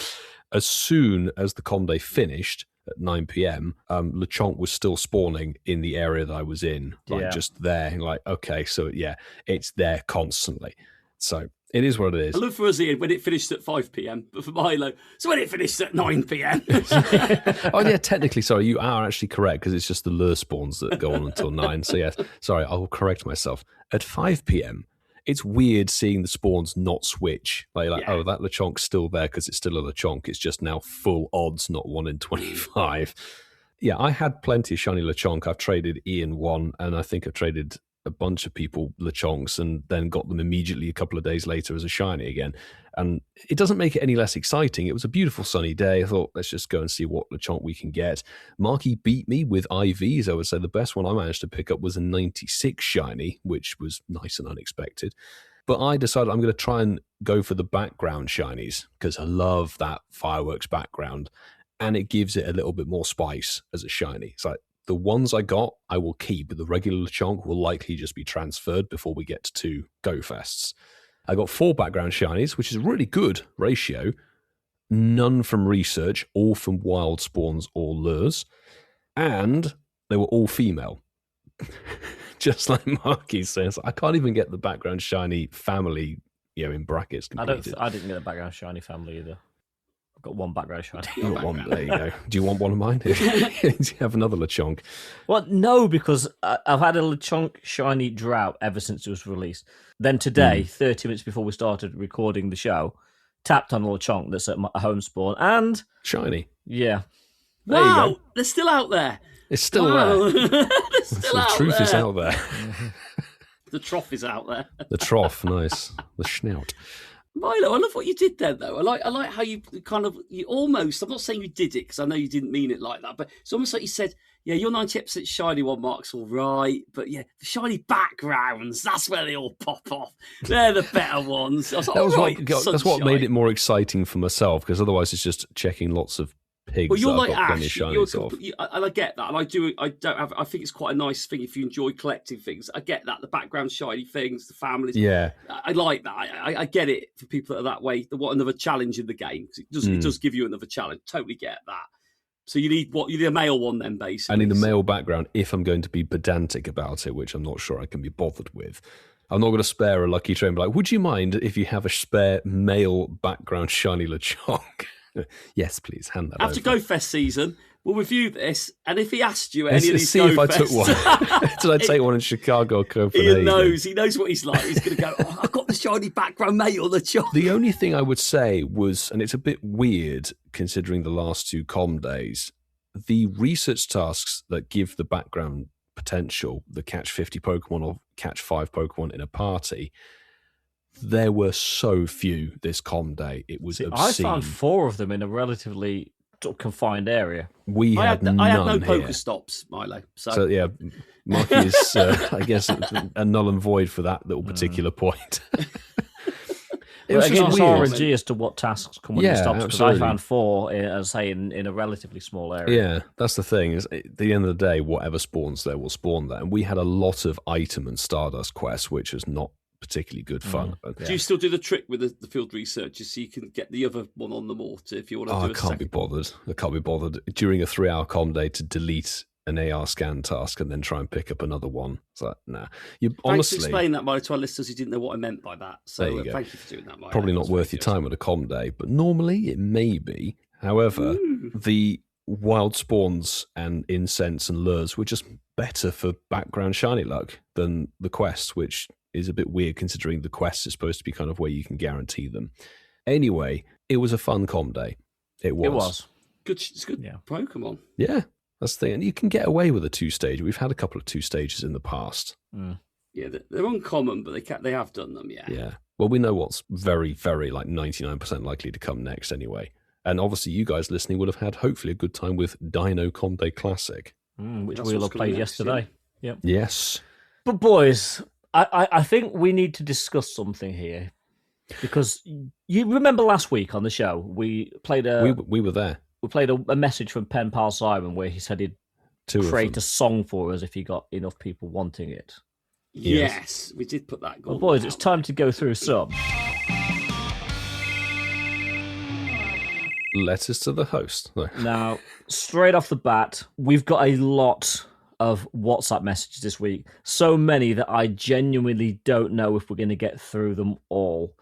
as soon as the com day finished at 9 p.m, Lechonk was still spawning in the area that I was in, just there. Like, okay, so it's there constantly. So it is what it is. I love for us, Ian, when it finished at 5 p.m, but for Milo, so when it finished at 9 p.m. Oh, yeah, technically, sorry, you are actually correct, because it's just the lure spawns that go on until 9. So, yes, sorry, I'll correct myself. At 5 p.m, it's weird seeing the spawns not switch. Oh, that Lechonk's still there because it's still a Lechonk. It's just now full odds, not 1 in 25. Yeah, I had plenty of shiny Lechonk. I've traded Ian one, and I think I've traded a bunch of people Lechonks and then got them immediately a couple of days later as a shiny again. And it doesn't make it any less exciting. It was a beautiful sunny day. I thought, let's just go and see what Lechonk we can get. Marky beat me with IVs. I would say the best one I managed to pick up was a 96 shiny, which was nice and unexpected. But I decided I'm going to try and go for the background shinies because I love that fireworks background, and it gives it a little bit more spice as a shiny. It's like, the ones I got, I will keep. The regular Lechonk will likely just be transferred before we get to 2 Go Fests. I got 4 background shinies, which is a really good ratio. None from research, all from wild spawns or lures. And they were all female. Just like Marky says, I can't even get the background shiny family, in brackets completed. I didn't get the background shiny family either. I've got 1 background shiny. There you go. Do you want one of mine? Do you have another Lechonk? Well, no, because I've had a Lechonk shiny drought ever since it was released. Then today, 30 minutes before we started recording the show, tapped on a Lechonk that's at my home spawn, and... shiny. Yeah. There you go. They're still out there. It's still there. They're still out the truth there. is out there. The trough is out there. The trough, nice. The schnout. Milo, I love what you did then, though. I like how you almost, I'm not saying you did it, because I know you didn't mean it like that, but it's almost like you said, yeah, your 98% shiny one, Mark's all right, but yeah, the shiny backgrounds, that's where they all pop off. They're the better ones. I was like, that's what made it more exciting for myself, because otherwise it's just checking lots of pigs. Well, you're that like I've got plenty Ash. of shinies of. And I get that, and I think it's quite a nice thing if you enjoy collecting things. I get that, the background shiny things, the families. Yeah, I like that. I get it for people that are that way. They want another challenge in the game. It does give you another challenge. Totally get that. So you need a male one then, basically. I need a male background if I'm going to be pedantic about it, which I'm not sure I can be bothered with. I'm not going to spare a lucky train. Like, would you mind if you have a spare male background shiny Lechonk? Yes, please, hand that After over. Go Fest season, we'll review this, and if he asked you any of these see Go if I Fests, took one. Did I take one in Chicago or Copenhagen? He knows what he's like. He's going to go, I've got the shiny background mate on the job. The only thing I would say was, and it's a bit weird considering the last 2 com days, the research tasks that give the background potential, the catch 50 Pokemon or catch 5 Pokemon in a party, there were so few this com day. It was obscene. I found 4 of them in a relatively confined area. I had no Pokestops, Milo. So yeah, Marky is, I guess, a null and void for that little particular point. It was again, it's RNG as to what tasks come with the stops, because I found 4, as I say, in a relatively small area. Yeah, that's the thing. Is at the end of the day, whatever spawns there will spawn there. And we had a lot of item and Stardust quests, which was not particularly good fun. Do you still do the trick with the field researchers so you can get the other one on the mortar if you want to do a second? I can't be bothered during a 3-hour com day to delete an AR scan task and then try and pick up another one. It's like, nah. Thanks for explaining that, Milo, to our listeners who didn't know what I meant by that. So thank you for doing that, Milo. Probably not worth your time at a com day, but normally it may be. However, the wild spawns and incense and lures were just better for background shiny luck than the quests, which is a bit weird considering the quests is supposed to be kind of where you can guarantee them. Anyway, it was a fun com day. It was. Good. It's good Pokemon. Yeah, that's the thing. And you can get away with a 2-stage. We've had a couple of 2 stages in the past. Yeah, they're uncommon, but they have done them, Yeah. Well, we know what's very, very 99% likely to come next anyway. And obviously you guys listening would have had hopefully a good time with Dino Comde Classic. Which we all have played yesterday. Yeah. Yes. But boys, I think we need to discuss something here. Because you remember last week on the show, we played we were there. We played a message from Pen Pal Simon where he said he'd create a song for us if he got enough people wanting it. Yes, we did put that goal. Well, boys, it's time to go through some. Letters to the host. Now, straight off the bat, we've got a lot of WhatsApp messages this week. So many that I genuinely don't know if we're going to get through them all.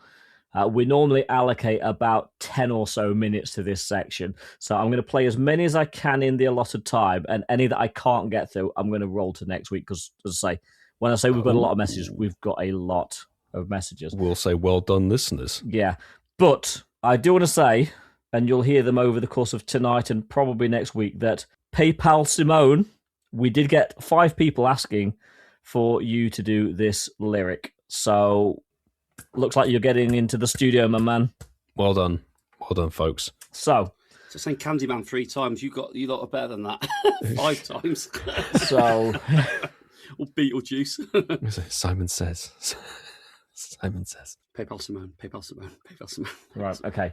We normally allocate about 10 or so minutes to this section. So I'm going to play as many as I can in the allotted time. And any that I can't get through, I'm going to roll to next week. Because, as I say, when I say we've got a lot of messages, we've got a lot of messages. We'll say well done, listeners. Yeah. But I do want to say, and you'll hear them over the course of tonight and probably next week, that PayPal Simone, we did get 5 people asking for you to do this lyric. So, looks like you're getting into the studio, my man. Well done. Well done, folks. So saying Candyman 3 times, you lot are better than that. 5 times. So... Or Beetlejuice. Simon says. Simon says. PayPal Simone. Right, okay.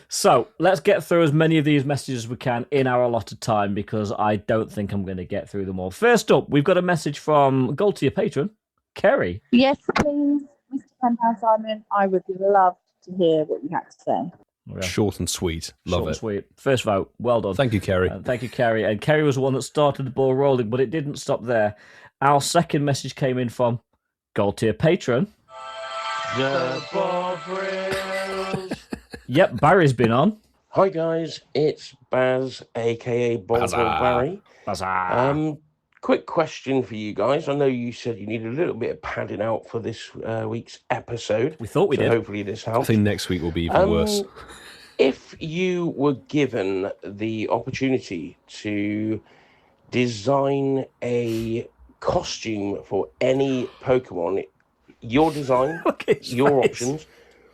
So let's get through as many of these messages as we can in our allotted time because I don't think I'm going to get through them all. First up, we've got a message from Gold Tier patron, Kerry. Yes, please, Mr. Penhouse Simon. I would love to hear what you had to say. Okay. Short and sweet. Love it. Sweet. First vote. Well done. Thank you, Kerry. Thank you, Kerry. And Kerry was the one that started the ball rolling, but it didn't stop there. Our second message came in from Gold Tier patron. The Bob Reels. Yep, Barry's been on. Hi guys, it's Baz, aka Bob Barry. Quick question for you guys. I know you said you need a little bit of padding out for this week's episode. We thought we did. Hopefully this helps. I think next week will be even worse. If you were given the opportunity to design a costume for any Pokemon, your design, your options,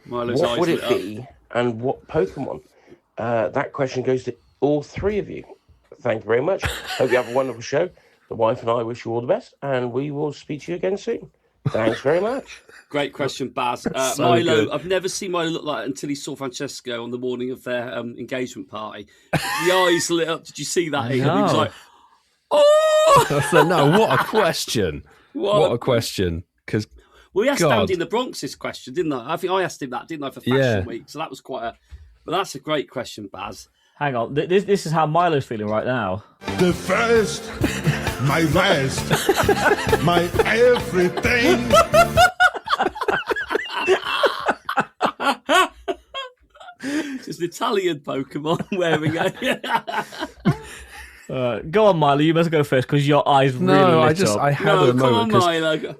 what would it be and what Pokemon? That question goes to all 3 of you. Thank you very much. Hope you have a wonderful show. The wife and I wish you all the best, and we will speak to you again soon. Thanks very much. Great question, Baz. So Milo, good. I've never seen Milo look like that until he saw Francesco on the morning of their engagement party. The eyes lit up. Did you see that? He was like, oh! No, what a question. What a question. Because we asked Andy in the Bronx this question, didn't I? I think I asked him that, didn't I, for Fashion Week? So that was quite a... But that's a great question, Baz. Hang on. This is how Milo's feeling right now. The first, my last, my everything. It's an Italian Pokemon wearing it. Go on, Milo. You must go first because your eyes really lit up. I had a moment. Come on, Milo.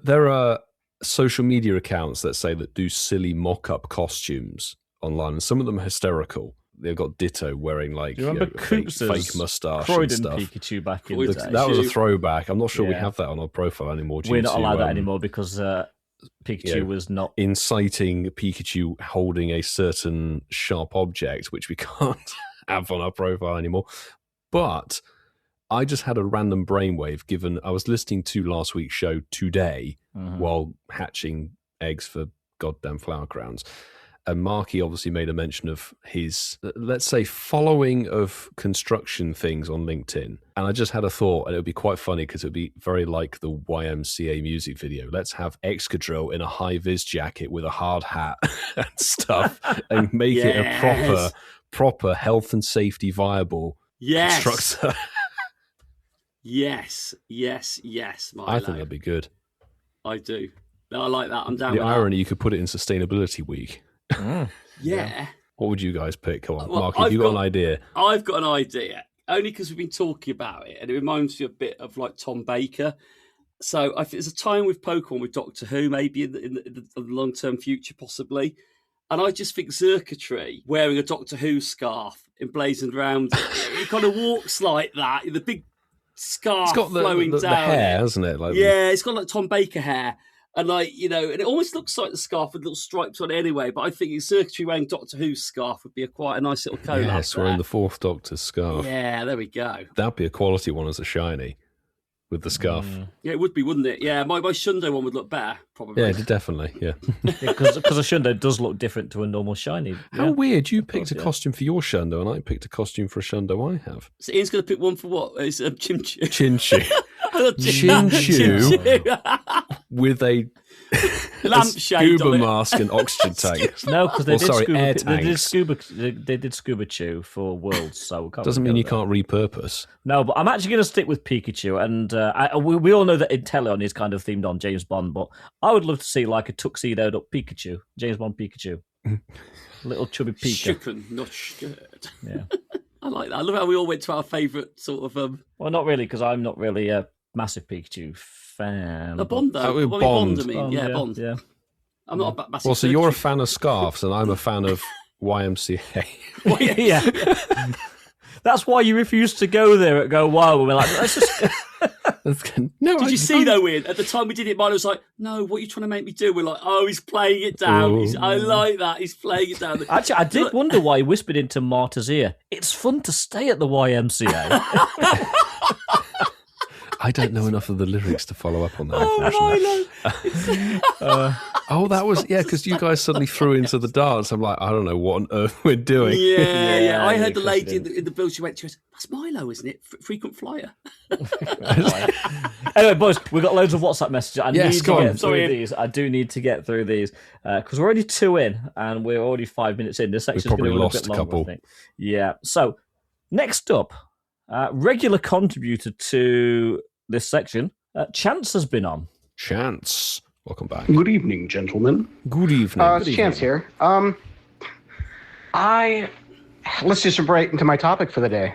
There are social media accounts that do silly mock-up costumes online, and some of them are hysterical. They've got Ditto wearing fake mustache and stuff. Pikachu back in the day. That was a throwback. I'm not sure we have that on our profile anymore. We're not allowed that anymore because Pikachu was not inciting Pikachu holding a certain sharp object, which we can't have on our profile anymore. But I just had a random brainwave given I was listening to last week's show today while hatching eggs for goddamn flower crowns. And Marky obviously made a mention of his, let's say, following of construction things on LinkedIn. And I just had a thought, and it would be quite funny because it would be very like the YMCA music video. Let's have Excadrill in a high-vis jacket with a hard hat and stuff and make it a proper health and safety viable constructor. Yes, Milo. I think that'd be good. I do. No, I like that. I'm down the with irony, you could put it in Sustainability Week. Yeah. What would you guys pick? Come on, Mark, have you got an idea? I've got an idea, only because we've been talking about it, and it reminds me a bit of like Tom Baker. So I think there's a time with Pokemon with Doctor Who, maybe in the long-term future, possibly. And I just think Circuitry wearing a Doctor Who scarf emblazoned around it. He kind of walks like that, the big scarf flowing down. The hair, hasn't it? Like, yeah, it's got like Tom Baker hair. And and it almost looks like the scarf with little stripes on it anyway, but I think Circuitry wearing Doctor Who's scarf would be quite a nice little collab. Yes, wearing the Fourth Doctor's scarf. Yeah, there we go. That'd be a quality one as a shiny. With the scarf. Yeah, it would be, wouldn't it? Yeah, my Shundo one would look better, probably. Yeah, definitely, yeah. Because a Shundo does look different to a normal shiny. How weird, you picked a costume for your Shundo and I picked a costume for a Shundo I have. So Ian's going to pick one for what? It's Chinchu. Chinchu. Chinchu with a lampshade scuba mask and oxygen tank. No, because they did scuba chew for Worlds, so doesn't mean you can't repurpose. No, but I'm actually going to stick with Pikachu, and we all know that Inteleon is kind of themed on James Bond, but I would love to see like a tuxedoed up Pikachu, James Bond Pikachu, little chubby Pika. Shooken, not scared. Yeah, I like that. I love how we all went to our favourite sort of. Well, not really, because I'm not really a massive Pikachu fan. A Bond, though. Bond. I mean, Bond. Yeah. I'm not a massive. Well, so you're a fan of scarves, and I'm a fan of YMCA. Well, yeah. That's why you refused to go there at Go Wild. We're like, let's just. No, did you see though, Ian? At the time we did it, Milo was like, "No, what are you trying to make me do?" We're like, "Oh, he's playing it down. I like that. He's playing it down." Actually, I did wonder why he whispered into Marta's ear. It's fun to stay at the YMCA. I don't know enough of the lyrics to follow up on that. That was because you guys suddenly threw into the dance. I'm like, I don't know what on earth we're doing. Yeah. I heard the lady in the bill. She went, "That's Milo, isn't it? Frequent flyer." Anyway, boys, we've got loads of WhatsApp messages. I need to get through Sorry. these. I do need to get through these because we're already 2 in and we're already 5 minutes in. This section's going to be a bit longer, I think. Yeah. So next up, regular contributor to this section, Chance has been on. Chance, welcome back. Good evening, gentlemen. Good evening. It's Chance here. Let's just jump right into my topic for the day.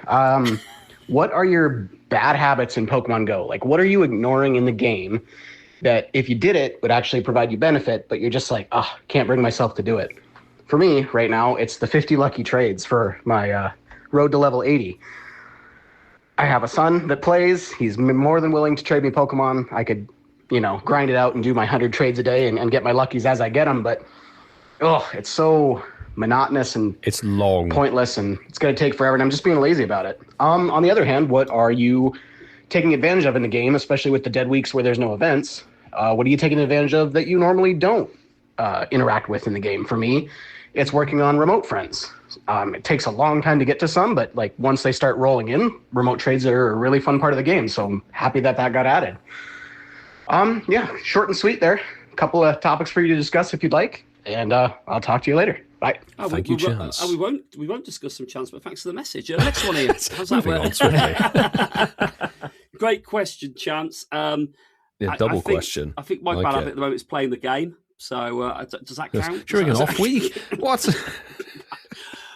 What are your bad habits in Pokemon Go? Like, what are you ignoring in the game that if you did it would actually provide you benefit, but you're just like, can't bring myself to do it? For me, right now, it's the 50 lucky trades for my road to level 80. I have a son that plays. He's more than willing to trade me Pokemon. I could, grind it out and do my 100 trades a day and get my luckies as I get them. But, it's so monotonous and it's long, pointless, and it's going to take forever. And I'm just being lazy about it. On the other hand, what are you taking advantage of in the game, especially with the dead weeks where there's no events? What are you taking advantage of that you normally don't interact with in the game? For me, it's working on remote friends. It takes a long time to get to some, but like once they start rolling in, remote trades are a really fun part of the game. So I'm happy that got added. Short and sweet there. A couple of topics for you to discuss if you'd like, and I'll talk to you later. Bye. Thank you, Chance. We won't discuss some Chance, but thanks for the message. Next one, Ian. How's that work? Great question, Chance. Double question. I think my bad habit at the moment is playing the game. So does that count? During an off week? What?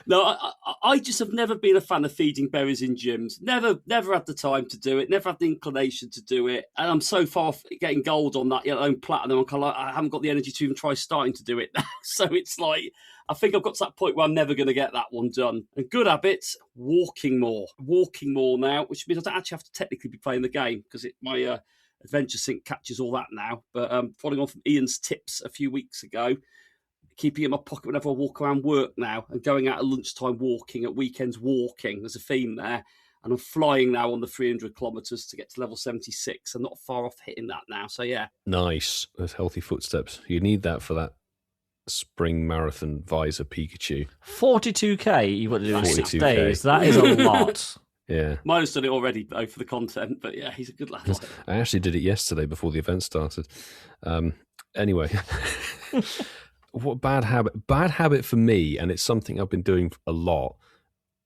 No, I just have never been a fan of feeding berries in gyms. Never had the time to do it. Never had the inclination to do it. And I'm so far getting gold on that, own platinum. I'm kind of like, I haven't got the energy to even try starting to do it now. So it's like, I think I've got to that point where I'm never going to get that one done. And good habits, walking more now, which means I don't actually have to technically be playing the game because my Adventure Sync catches all that now. But following on from Ian's tips a few weeks ago, keeping it in my pocket whenever I walk around work now and going out at lunchtime walking, at weekends walking. There's a theme there. And I'm flying now on the 300 kilometres to get to level 76. I'm not far off hitting that now. So, yeah. Nice. Those healthy footsteps. You need that for that spring marathon visor Pikachu. 42k you've got to do in 6 days. That is a lot. Yeah. Mine's done it already, though, for the content. But, yeah, he's a good lad. I actually did it yesterday before the event started. Anyway. What bad habit? Bad habit for me, and it's something I've been doing a lot,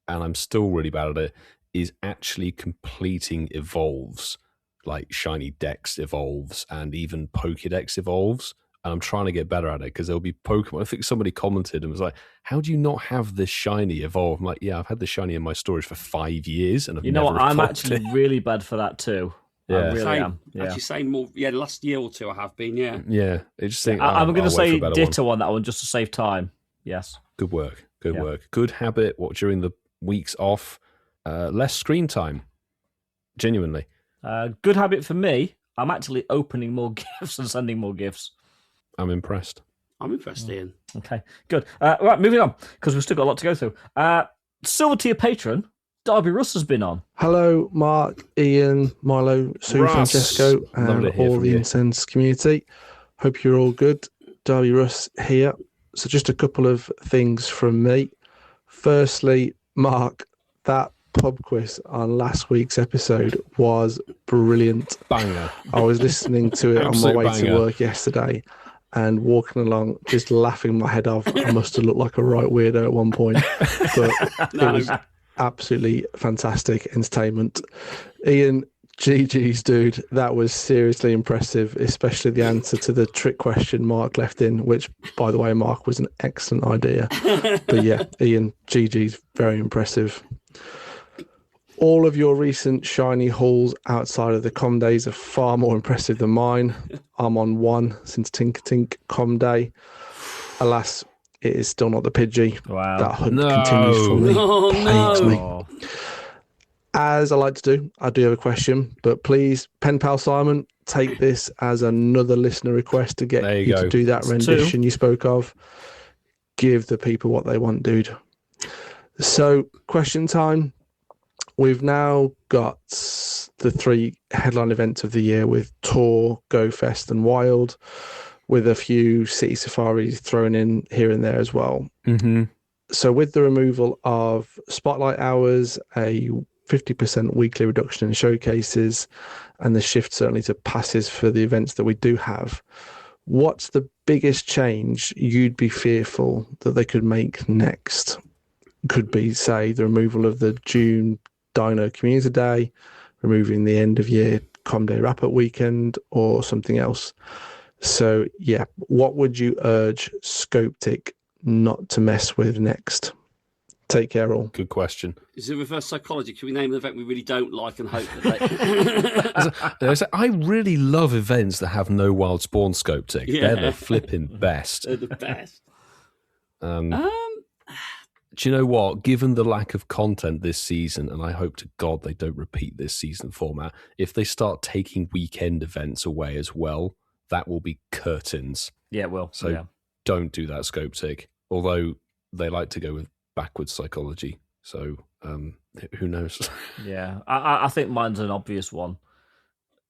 and I'm still really bad at it, is actually completing evolves, like Shiny Dex evolves and even Pokédex evolves. And I'm trying to get better at it because there'll be Pokemon. I think somebody commented and was like, how do you not have this Shiny evolve? I'm like, yeah, I've had the Shiny in my storage for 5 years. And I've never what? I'm evolved actually it. really bad for that too. Yeah. I really am. Yeah. Actually, same more. Yeah, the last year or two I have been. Yeah. Yeah. I just think I'm going to say ditto on that one just to save time. Yes. Good work. Good work. Good habit. What during the weeks off, less screen time. Genuinely. Good habit for me. I'm actually opening more gifts and sending more gifts. I'm impressed. I'm impressed, Ian. Okay, good. Right, moving on, because we've still got a lot to go through. Silver tier patron, Darby Russ has been on. Hello, Mark, Ian, Milo, Sue, Francesco, and all the Incense community. Hope you're all good. Darby Russ here. So just a couple of things from me. Firstly, Mark, that pub quiz on last week's episode was brilliant. Banger. I was listening to it on my way to work yesterday and walking along, just laughing my head off. I must have looked like a right weirdo at one point, but it was absolutely fantastic entertainment. Ian, GG's, dude, that was seriously impressive, especially the answer to the trick question Mark left in, which, by the way, Mark, was an excellent idea. But yeah, Ian, GG's, very impressive. All of your recent shiny hauls outside of the Com Days are far more impressive than mine. I'm on one since Tink Tink Com Day. Alas, it is still not the Pidgey. Wow. That hunt continues for me. Plagues me. As I like to do, I do have a question, but please, Pen Pal Simon, take this as another listener request to get you to do that rendition you spoke of. Give the people what they want, dude. So, question time. We've now got the 3 headline events of the year with Tour, Go Fest and Wild, with a few city safaris thrown in here and there as well. Mm-hmm. So with the removal of spotlight hours, a 50% weekly reduction in showcases, and the shift certainly to passes for the events that we do have, what's the biggest change you'd be fearful that they could make next? Could be, say, the removal of the June Dino Community Day, removing the end of year Com Day wrap-up weekend, or something else. So yeah, what would you urge Scoptic not to mess with next? Take care, all. Good question. Is it reverse psychology? Can we name an event we really don't like and hope that they... I really love events that have no wild spawn Scoptic. Yeah. They're the flipping best. They're the best. Do you know what? Given the lack of content this season, and I hope to God they don't repeat this season format, if they start taking weekend events away as well, that will be curtains. Yeah, it will. So don't do that, Scoptic. Although they like to go with backwards psychology. So who knows? Yeah, I think mine's an obvious one.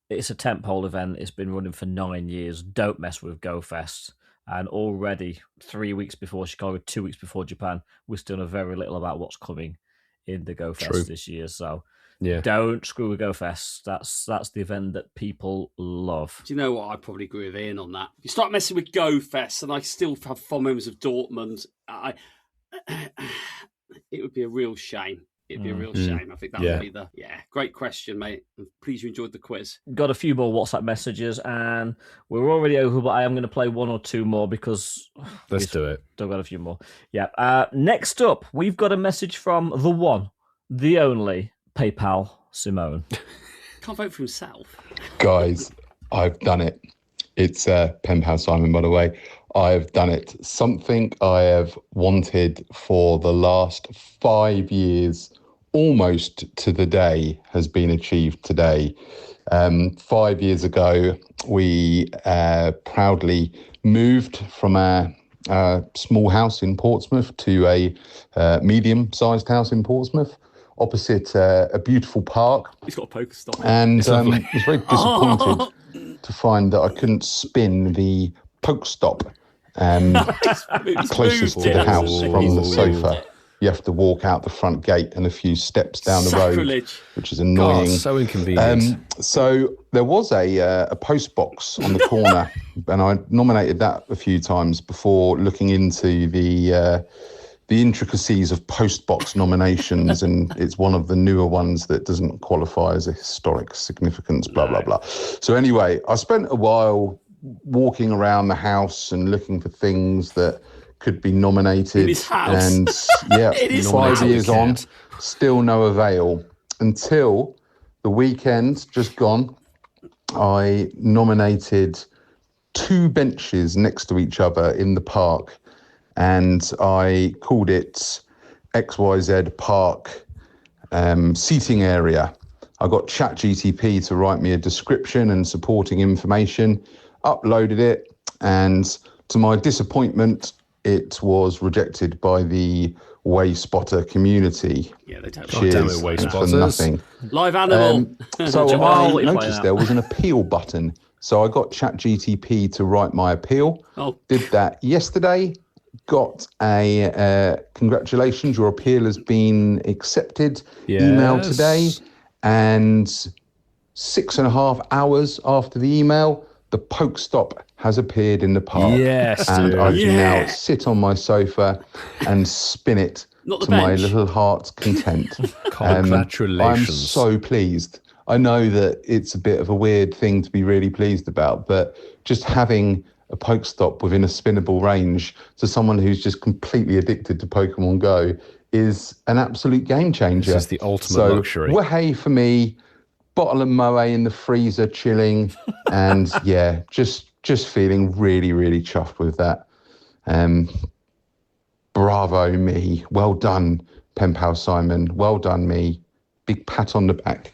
It's a tentpole event. It's been running for 9 years. Don't mess with Go Fest. And already 3 weeks before Chicago, 2 weeks before Japan, we still know very little about what's coming in the Go Fest this year. So don't screw with Go Fest. That's the event that people love. Do you know what? I probably agree with Ian on that. You start messing with Go Fest, and I still have fond memories of Dortmund. It would be a real shame. It'd be a real shame. I think that would be great question, mate. I'm pleased you enjoyed the quiz. Got a few more WhatsApp messages, and we're already over, but I am going to play one or two more because let's do it. Still got a few more. Yeah. Next up, we've got a message from the one, the only PayPal Simone. Can't vote for himself. Guys, I've done it. It's Pen Pal Simon, by the way. I've done it. Something I have wanted for the last 5 years, almost to the day, has been achieved today. 5 years ago, we proudly moved from our small house in Portsmouth to a medium-sized house in Portsmouth, opposite a beautiful park. He's got a poker stop. And I was very disappointed to find that I couldn't spin the poke stop closest to the house from the sofa. You have to walk out the front gate and a few steps down the road, which is annoying. God, so inconvenient. So there was a post box on the corner, and I nominated that a few times before looking into the intricacies of post box nominations, and it's one of the newer ones that doesn't qualify as a historic significance, blah, blah, blah. So anyway, I spent a while walking around the house and looking for things that could be nominated. In his house. And 5 years on, still no avail. Until the weekend just gone, I nominated 2 benches next to each other in the park. and I called it XYZ Park seating area. I got ChatGTP to write me a description and supporting information, uploaded it, and to my disappointment, it was rejected by the Way Spotter community. Yeah, they don't. Cheers for nothing. Live animal. So I noticed there was an appeal button. So I got ChatGTP to write my appeal. Did that yesterday. Got a congratulations, your appeal has been accepted. Email today. And 6.5 hours after the email, the Pokestop has appeared in the park. Yes, and I can now sit on my sofa and spin it to my little heart's content. Congratulations. I'm so pleased. I know that it's a bit of a weird thing to be really pleased about, but just having a Pokestop within a spinnable range to someone who's just completely addicted to Pokemon Go is an absolute game changer. This is the ultimate luxury. Wahey for me, bottle of Moe in the freezer chilling, and yeah, just feeling really, really chuffed with that. Bravo me. Well done, Pen Pal Simon. Well done me. Big pat on the back.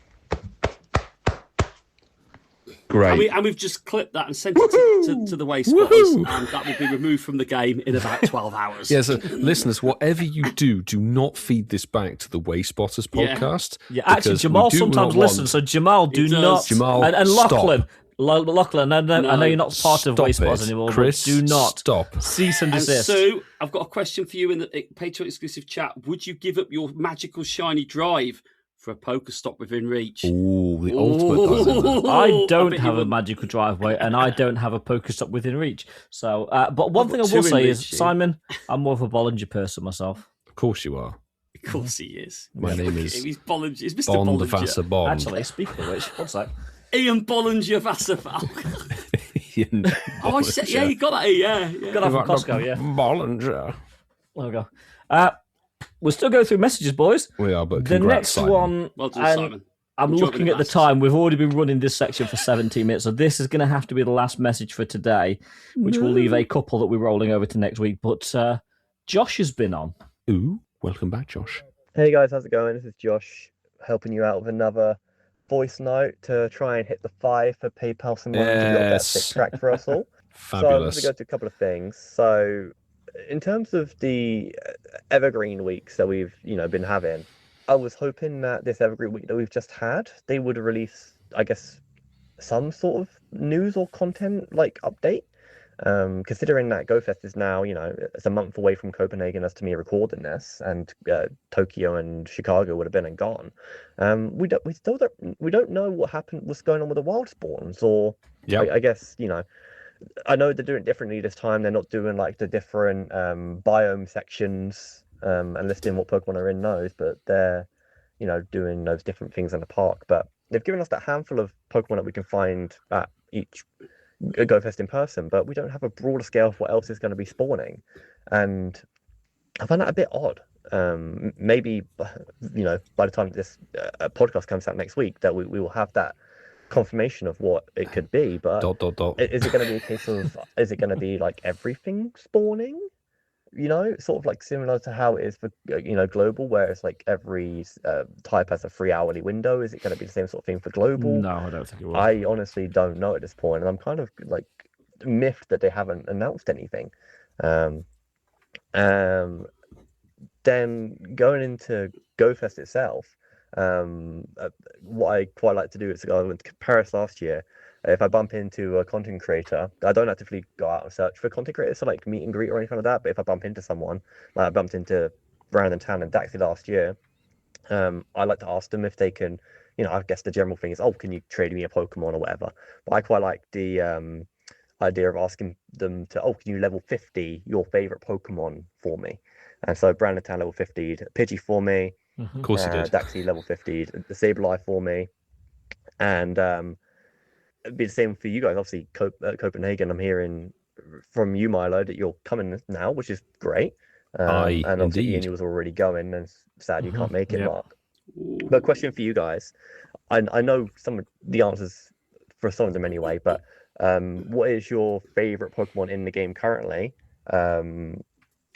Great. And we've just clipped that and sent it to the Way Spotters, and that will be removed from the game in about 12 hours. Yeah, so listeners, whatever you do not feed this back to the Way Spotters podcast. Yeah, actually, Jamal sometimes listens, so Jamal, do not. Jamal, and Lachlan. stop. Lachlan, I know you're not part of Way Spotters anymore, Chris, but do not stop. Cease and desist. So, I've got a question for you in the Patreon exclusive chat. Would you give up your magical shiny drive for a Pokestop within reach? Ooh, the ultimate. I don't have a magical driveway, and I don't have a Pokestop within reach. So, but one thing I will say is, Simon, I'm more of a Bollinger person myself. Of course you are. Of course he is. My name is He's Bollinger. He's Mr. Bond Bollinger. Vassar Bond. Actually, speaking of which, one sec. Ian Bollinger Vassarfall. Ian I said, yeah, you got that. Yeah. Got that from Costco, yeah. Bollinger. There we go. We'll still go through messages, boys. We are, but the next Simon. one. Well done, Simon. I'm looking at the time. We've already been running this section for 17 minutes, so this is going to have to be the last message for today, which will leave a couple that we're rolling over to next week. But Josh has been on. Ooh, welcome back, Josh. Hey guys, how's it going? This is Josh helping you out with another voice note to try and hit the 5 for PayPal some money to build that sick track for us all. Fabulous. So I'm going to go to a couple of things. So in terms of the evergreen weeks that we've been having, I was hoping that this evergreen week that we've just had, they would release, I guess, some sort of news or content like update. Considering that GoFest is now, it's a month away from Copenhagen as to me recording this, and Tokyo and Chicago would have been and gone. We don't know what's going on with the wild spawns, or I guess I know they're doing it differently this time. They're not doing like the different biome sections and listing what Pokemon are in those, but they're doing those different things in the park. But they've given us that handful of Pokemon that we can find at each GoFest in person, but we don't have a broader scale of what else is going to be spawning, and I find that a bit odd. Maybe by the time this podcast comes out next week, that we will have that confirmation of what it could be. But is it going to be a case of, is it going to be like everything spawning? Sort of like similar to how it is for global, where it's like every type has a 3-hourly window. Is it going to be the same sort of thing for global? No, I don't think it will. I honestly don't know at this point, and I'm kind of like miffed that they haven't announced anything. Then going into GoFest itself, what I quite like to do is, I went to Paris last year. If I bump into a content creator, I don't actively go out and search for content creators to like meet and greet or anything like that. But if I bump into someone, like I bumped into Brandon Tan and Daxi last year, I like to ask them if they can, I guess the general thing is, can you trade me a Pokemon or whatever? But I quite like the idea of asking them to, can you level 50 your favorite Pokemon for me? And so Brandon Tan level 50'd Pidgey for me. Of course he did. Daxi level 50'd the Sableye for me. And it'd be the same for you guys. Obviously, Copenhagen, I'm hearing from you, Milo, that you're coming now, which is great. And obviously Ian, you was already going, and sad you can't make it, Mark. But question for you guys. I know some of the answers for some of them anyway, but what is your favorite Pokemon in the game currently?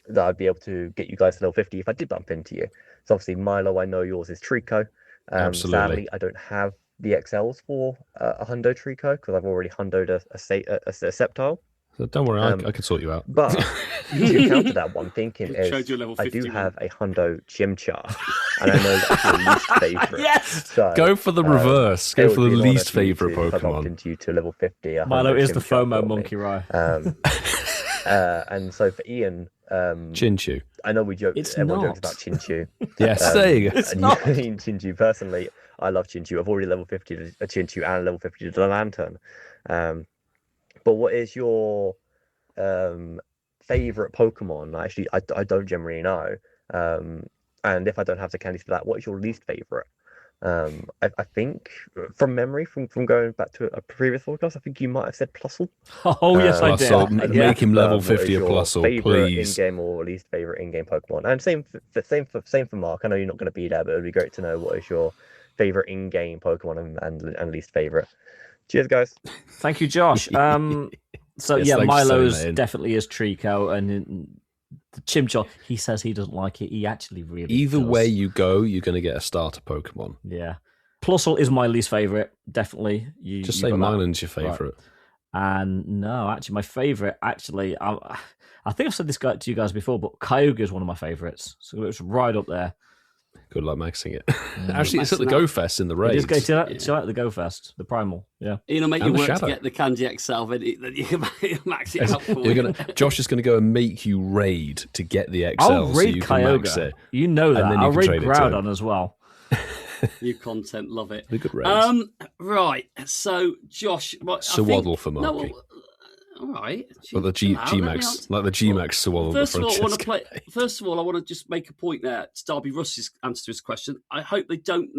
that I'd be able to get you guys to level 50 if I did bump into you. So obviously, Milo, I know yours is Trico. Absolutely. Sadly, I don't have the XLs for a Hundo Trico because I've already Hundoed a Sceptile. So don't worry, I can sort you out. But to counter that, one thinking is I do 51. have a Hundo Chimchar, and I know that's your least favourite. Yes! So, Go for the reverse. Go it for would the be an least honour favourite if I bumped Pokemon. into you to level 50. a Milo Hundo is the Chimchar FOMO for me. monkey, right? And so for Ian, Chinchu. I know we joke. It's Everyone not. jokes about Chinchu. Yes, there you go. It's and not. You mean Chinchu personally. I love Chinchu. I've already level 50 to a Chinchu and level 50 to the Lantern. But what is your favorite Pokemon? Actually, I don't generally know. And if I don't have the candies for that, what is your least favorite? I think from memory, from going back to a previous podcast, I think you might have said Plusle. Oh yes, I did. Make him level 50 a your Plusle, favorite please. in-game or least favorite in-game Pokemon, and same for Mark. I know you're not going to be there, but it'd be great to know what is your favorite in-game Pokemon and least favorite. Cheers, guys. Thank you, Josh. So Yes, yeah, thanks for Milo's saying that in. definitely is Trico, and the Chimchar. He says he doesn't like it. He actually really Either does. way you go, you're going to get a starter Pokemon. Yeah, Plusle is my least favorite. Definitely. Just say Milan's your favorite. Right. And no, actually, my favorite. Actually, I think I've said this to you guys before, but Kyogre is one of my favorites. So it's right up there. Good luck maxing it. Actually, it's at the Go Fest in the raid. It is going to like the Go Fest, the Primal. Yeah, It'll make And you the work Shadow. to get the Candy XL, then you can max it out for you. Josh is going to go and make you raid to get the XL. I'll so raid you can max Kyogre. it. You know that. And then you I'll can raid trade it to him. Groudon as well. New content, love it. The good raids. Right. So, Josh, Swaddle for Marky. No, all right. Well, the G-Max, like the G-Max Swaddle. First of all, I want to just make a point there. It's Darby Russ's answer to his question. I hope they don't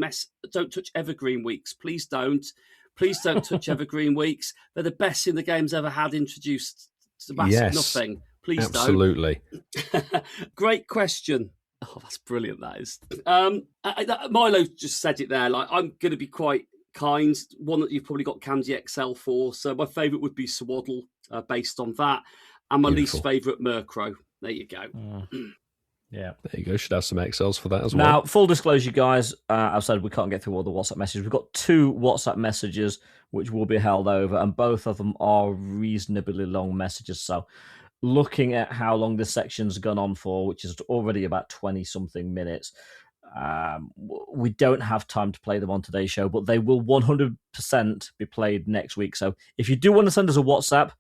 touch Evergreen Weeks. Please don't. Please don't touch Evergreen Weeks. They're the best thing the game's ever had introduced. To nothing. Please absolutely. Don't. Great question. Oh, that's brilliant. That is. Milo just said it there. Like, I'm going to be quite kind. One that you've probably got Candy XL for. So my favourite would be Swaddle, based on that, and my least favourite Murkrow. There you go. Yeah, there you go. Should have some XLs for that as well. Now, full disclosure, guys. I've said we can't get through all the WhatsApp messages. We've got 2 WhatsApp messages which will be held over, and both of them are reasonably long messages. So, looking at how long this section's gone on for, which is already about 20-something minutes, we don't have time to play them on today's show, but they will 100% be played next week. So if you do want to send us a WhatsApp,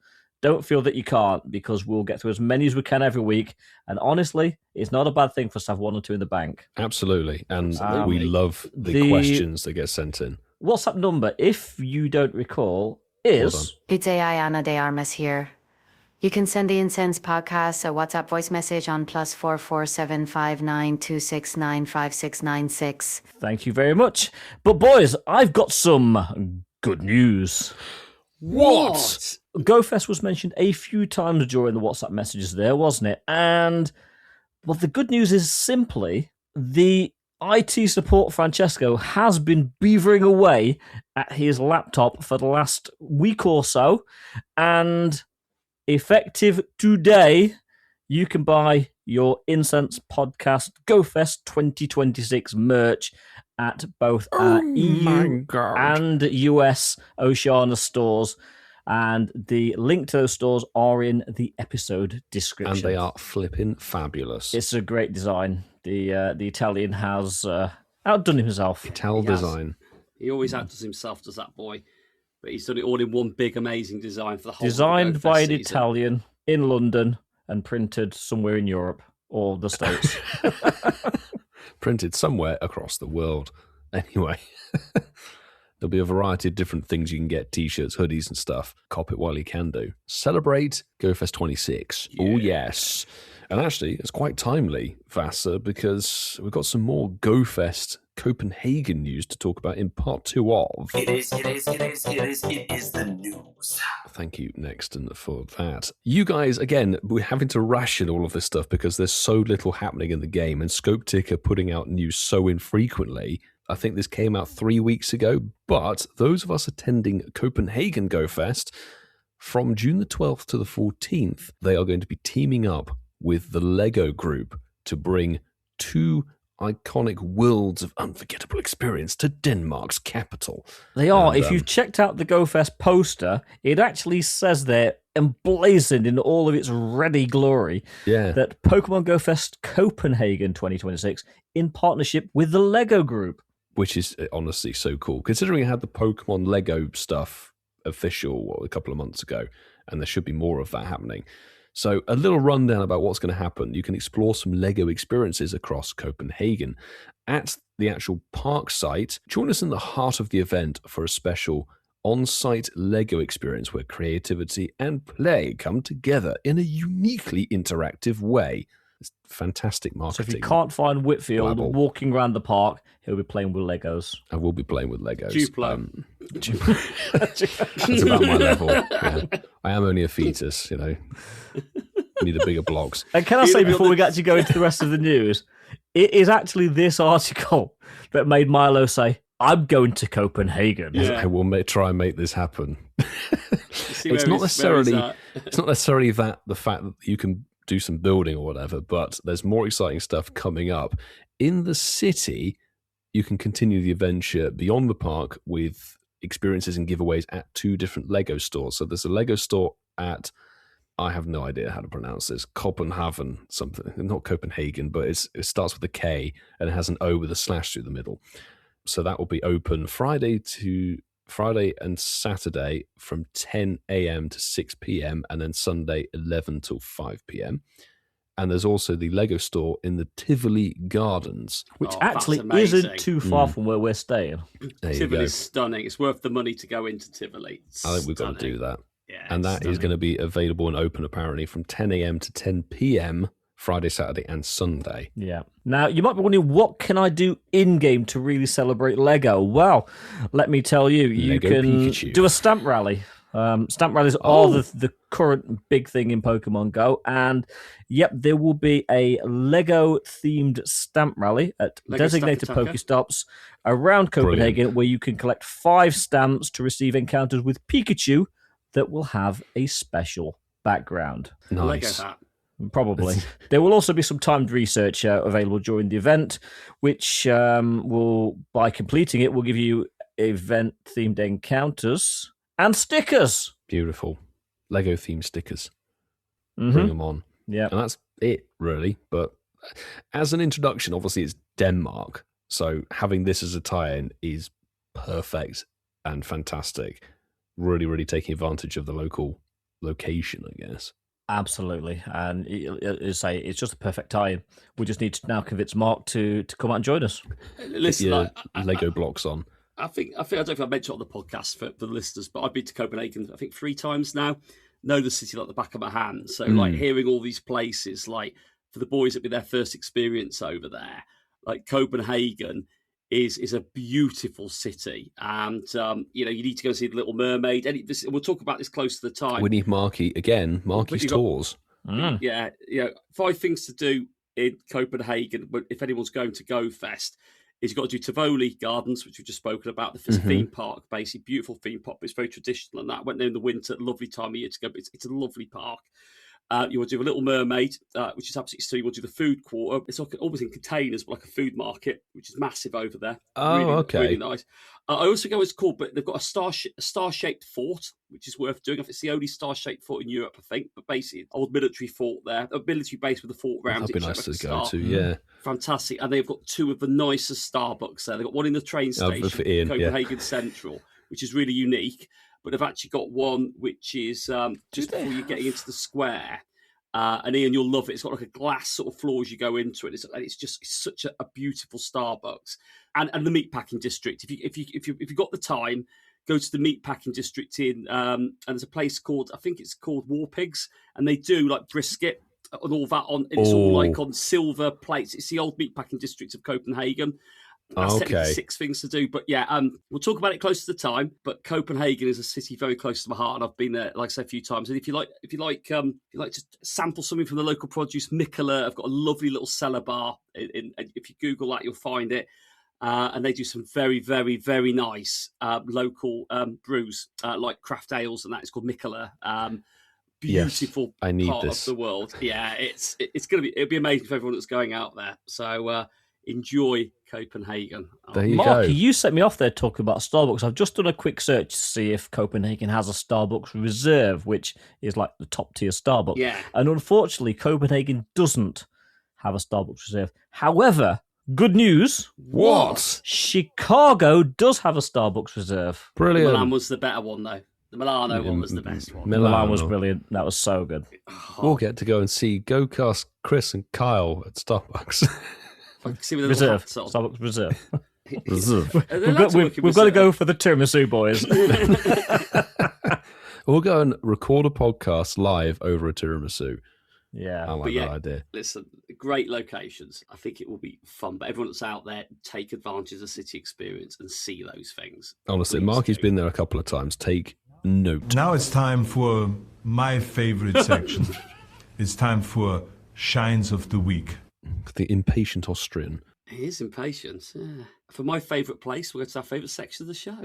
don't feel that you can't, because we'll get through as many as we can every week. And honestly, it's not a bad thing for us to have 1 or 2 in the bank. Absolutely. And we love the questions that get sent in. WhatsApp number, if you don't recall, is... It's AI Ana de Armas here. You can send the Incense Podcast a WhatsApp voice message on +44 759 269 5696. Thank you very much. But boys, I've got some good news. What? GoFest was mentioned a few times during the WhatsApp messages there, wasn't it? And well, the good news is simply the IT support Francesco has been beavering away at his laptop for the last week or so, and effective today, you can buy your Incense Podcast GoFest 2026 merch at both EU and US Oceania stores. And the link to those stores are in the episode description. And they are flipping fabulous. It's a great design. The Italian has outdone himself. Design. He always outdoes himself, does that boy? But he's done it all in one big, amazing design for the whole. Designed by an season. Italian in London and printed somewhere in Europe or the States. Printed somewhere across the world. Anyway, there'll be a variety of different things you can get: t-shirts, hoodies, and stuff. Cop it while you can do. Celebrate GoFest 26. Yeah. Oh yes. And actually, it's quite timely, Vasa, because we've got some more GoFest Copenhagen news to talk about in part 2 of. It is the news. Thank you, Nexton, for that. You guys, again, we're having to ration all of this stuff because there's so little happening in the game, and Scope Ticker putting out news so infrequently. I think this came out 3 weeks ago, but those of us attending Copenhagen GoFest, from June the 12th to the 14th, they are going to be teaming up with the Lego Group to bring 2 iconic worlds of unforgettable experience to Denmark's capital. They are. And, if you've checked out the GoFest poster, it actually says there, emblazoned in all of its ready glory, that Pokemon Go Fest Copenhagen 2026 in partnership with the Lego Group. Which is honestly so cool, considering I had the Pokemon Lego stuff official a couple of months ago, and there should be more of that happening. So a little rundown about what's going to happen. You can explore some Lego experiences across Copenhagen. At the actual park site, join us in the heart of the event for a special on-site Lego experience where creativity and play come together in a uniquely interactive way. It's fantastic marketing. So if you can't find Whitfield walking around the park, he'll be playing with Legos. I will be playing with Legos. Duplo. That's about my level. Yeah. I am only a fetus, you know. Need the bigger blocks. And can I say, before we actually go into the rest of the news, it is actually this article that made Milo say, I'm going to Copenhagen. Yeah. I will try and make this happen. It's not necessarily that the fact that you can do some building or whatever, but there's more exciting stuff coming up. In the city, you can continue the adventure beyond the park with experiences and giveaways at 2 different Lego stores. So there's a Lego store at, I have no idea how to pronounce this, Copenhagen something, not Copenhagen, but it starts with a K and it has an O with a slash through the middle. So that will be open Friday and Saturday from 10 a.m. to 6 p.m. and then Sunday 11 till 5 p.m. And there's also the Lego store in the Tivoli Gardens, which actually isn't too far from where we're staying. Tivoli's stunning. It's worth the money to go into Tivoli. I think we've got to do that. Yeah, and that is going to be available and open apparently from 10 a.m. to 10 p.m. Friday, Saturday, and Sunday. Yeah. Now, you might be wondering, what can I do in-game to really celebrate Lego? Well, let me tell you, you can do a stamp rally. Stamp rallies are the current big thing in Pokemon Go. And, yep, there will be a Lego-themed stamp rally at designated Pokestops around Copenhagen where you can collect 5 stamps to receive encounters with Pikachu that will have a special background. Nice. Lego hat. Probably. There will also be some timed research available during the event, which will, by completing it, will give you event-themed encounters and stickers. Beautiful. Lego-themed stickers. Bring them on. Yeah. And that's it, really. But as an introduction, obviously, it's Denmark. So having this as a tie-in is perfect and fantastic. Really, really taking advantage of the local location, I guess. Absolutely, and it's just a perfect tie-in. We just need to now convince Mark to come out and join us. Listen, Lego blocks on. I don't know if I mentioned on the podcast for the listeners, but I've been to Copenhagen, I think 3 times now. Know the city like the back of my hand. So like hearing all these places, like for the boys that'll be their first experience over there, like Copenhagen is a beautiful city, and you need to go see the Little Mermaid. We'll talk about this close to the time. We need Marky's tours. Yeah, 5 things to do in Copenhagen. But if anyone's going to Go Fest, is you've got to do Tivoli Gardens, which we've just spoken about. The theme park, basically beautiful theme park. But it's very traditional, and that went there in the winter. Lovely time of year to go. But it's a lovely park. You want to do a Little Mermaid, which is absolutely stunning. You want to do the food quarter. It's like almost in containers, but like a food market, which is massive over there. Okay. Really nice. I also go, it's cool, but they've got a star-shaped fort, which is worth doing. It's the only star-shaped fort in Europe, I think. But basically, an old military fort there, a military base with a fort around it. That'd be nice to go to, yeah. Fantastic. And they've got 2 of the nicest Starbucks there. They've got one in the train station, Copenhagen Central, which is really unique. But they've actually got one which is just before you're getting into the square. And Ian, you'll love it. It's got like a glass sort of floor as you go into it. It's such a beautiful Starbucks. And the meatpacking district. If you got the time, go to the meatpacking district and there's a place called, I think it's called War Pigs, and they do like brisket and all that on. And it's all like on silver plates. It's the old meatpacking district of Copenhagen. That's technically 6 things to do, but yeah, we'll talk about it close to the time. But Copenhagen is a city very close to my heart, and I've been there, like I said, a few times. And if you like to sample something from the local produce, Mikkeller, I've got a lovely little cellar bar. If you Google that, you'll find it. And they do some very, very, very nice local brews, like craft ales, and that is called Mikkeller. beautiful I need part this. of the world. Yeah, it'll be amazing for everyone that's going out there. So enjoy Copenhagen. There you Mark, go. you set me off there talking about Starbucks. I've just done a quick search to see if Copenhagen has a Starbucks Reserve, which is like the top tier Starbucks. Yeah. And unfortunately, Copenhagen doesn't have a Starbucks Reserve. However, good news. What? Chicago does have a Starbucks Reserve. Brilliant. Milan was the better one, though. The Milano one was the best one. Milan was brilliant. That was so good. We'll get to go and see GoCast Chris and Kyle at Starbucks. Reserve. Starbucks Reserve. Reserve. We've got to go for the tiramisu, boys. We'll go and record a podcast live over a tiramisu. Yeah. I like that idea. Listen, great locations. I think it will be fun. But everyone that's out there, take advantage of the city experience and see those things. Honestly, Marky's been there a couple of times. Take note. Now it's time for my favorite section. It's time for Shines of the Week. The impatient Austrian. He is impatient. Yeah. For my favourite place, we'll go to our favourite section of the show.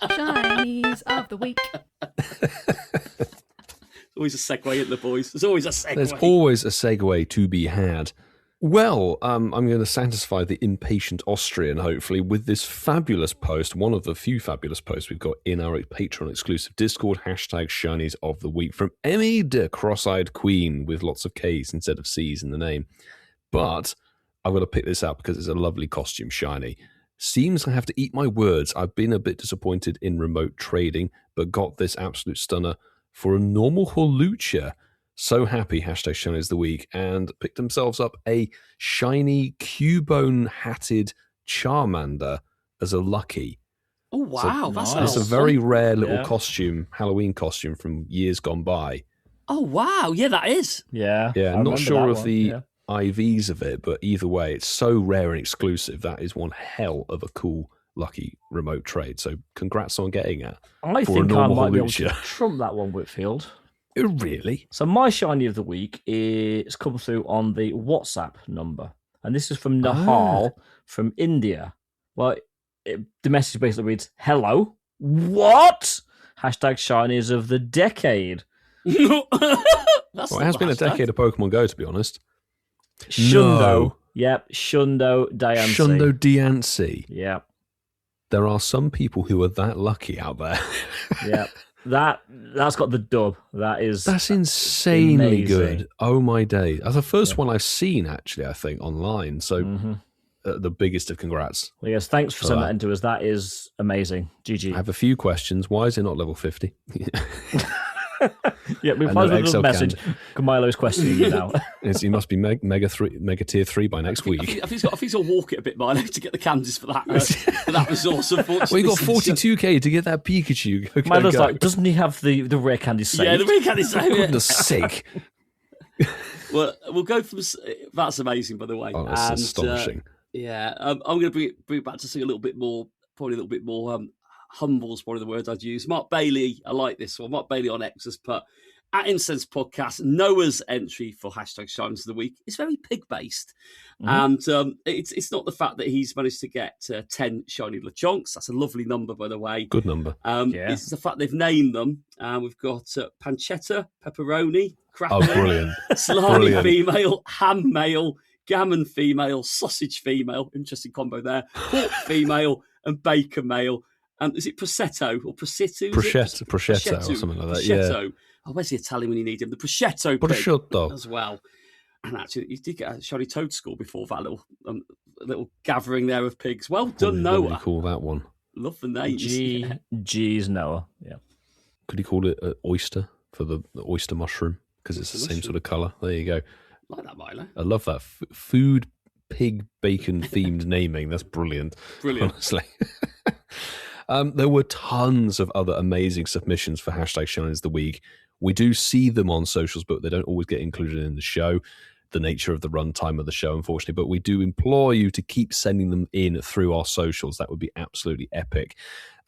Shinies of the week. Always a segue in the boys. There's always a segue. There's always a segue to be had. Well, I'm going to satisfy the impatient Austrian, hopefully, with this fabulous post, one of the few fabulous posts we've got in our Patreon exclusive Discord, #Shinies of the Week, from Emmy de Cross-Eyed Queen, with lots of Ks instead of Cs in the name. But I'm going to pick this up because it's a lovely costume shiny. Seems I have to eat my words. I've been a bit disappointed in remote trading, but got this absolute stunner for a normal Holucha. So happy, #Shinies of the Week, and picked themselves up a shiny Cubone hatted Charmander as a lucky. Oh, wow. That's It's a very rare little costume, Halloween costume from years gone by. Oh, wow. Yeah, that is. Yeah. Yeah, I'm not sure of the IVs of it, but either way, it's so rare and exclusive. That is one hell of a cool, lucky remote trade. So congrats on getting it. I think I might be able to trump that one, Whitfield. Really? So my shiny of the week is come through on the WhatsApp number. And this is from Nahal from India. Well, the message basically reads, hello, what? #Shinies of the decade. Well, it has been a decade of Pokemon Go, to be honest. Shundo. No. Yep, Shundo Diancie. Shundo Diancie. Yep. There are some people who are that lucky out there. Yep. That's got the dub. That's insanely amazing. good. Oh my day! That's the first one I've seen, actually, I think, online. So the biggest of congrats. Well, yes, thanks for sending that into us. That is amazing. GG. I have a few questions. Why is it not level 50? Yeah, we might as well message. Milo is questioning you now. He must be mega tier 3 by next week. I think he's got to walk it a bit, Milo, to get the candies for that resource, unfortunately. Well, you got 42k to get that Pikachu. Okay, Milo's like, doesn't he have the rare candy saved? Yeah, the rare candy saved. For goodness sake. Well, we'll go from... That's amazing, by the way. Oh, that's astonishing. I'm going to bring it back to something a little bit more, humble is one of the words I'd use. Mark Bailey, I like this one. Mark Bailey on X has put, at Incense Podcast, Noah's entry for #Shinies of the Week is very pig-based. And it's not the fact that he's managed to get 10 shiny Lechonks. That's a lovely number, by the way. Good number. It's the fact they've named them. We've got pancetta, pepperoni, crackling, brilliant. salami female, ham male, gammon female, sausage female, interesting combo there, pork female, and bacon male. Is it prosciutto or prosciutto? Prosciutto or something like that. Prosciutto. Yeah. Oh, where's the Italian when you need him? The prosciutto pig as well. And actually, you did get a shiny toad skull before that little gathering there of pigs. Well done, Noah. What do you call that one? Love the names. G's Noah. Yeah. Could you call it an oyster for the oyster mushroom? Because it's the same sort of colour. There you go. Like that, Milo. I love that food, pig, bacon themed naming. That's brilliant. Brilliant. Honestly. There were tons of other amazing submissions for #Shinies of the Week. We do see them on socials, but they don't always get included in the show. The nature of the runtime of the show, unfortunately. But we do implore you to keep sending them in through our socials. That would be absolutely epic.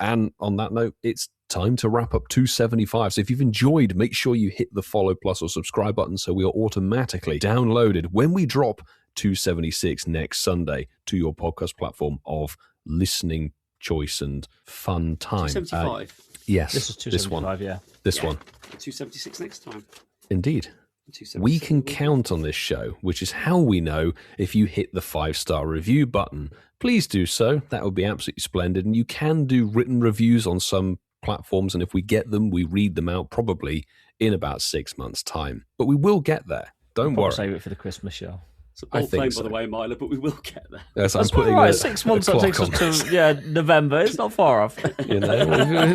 And on that note, it's time to wrap up 275. So if you've enjoyed, make sure you hit the follow plus or subscribe button so we are automatically downloaded when we drop 276 next Sunday to your podcast platform of listening choice and fun time. 275. Yes, This is 275, yeah. This one. 276 next time. Indeed. We can count on this show, which is how we know if you hit the 5-star review button. Please do so. That would be absolutely splendid. And you can do written reviews on some platforms, and if we get them, we read them out probably in about 6 months' time. But we will get there. Don't worry. Save it for the Christmas show. It's a bold claim, by the way, Milo, but we will get there. Yes, That's putting right. 6 months that takes us to November. It's not far off. You know,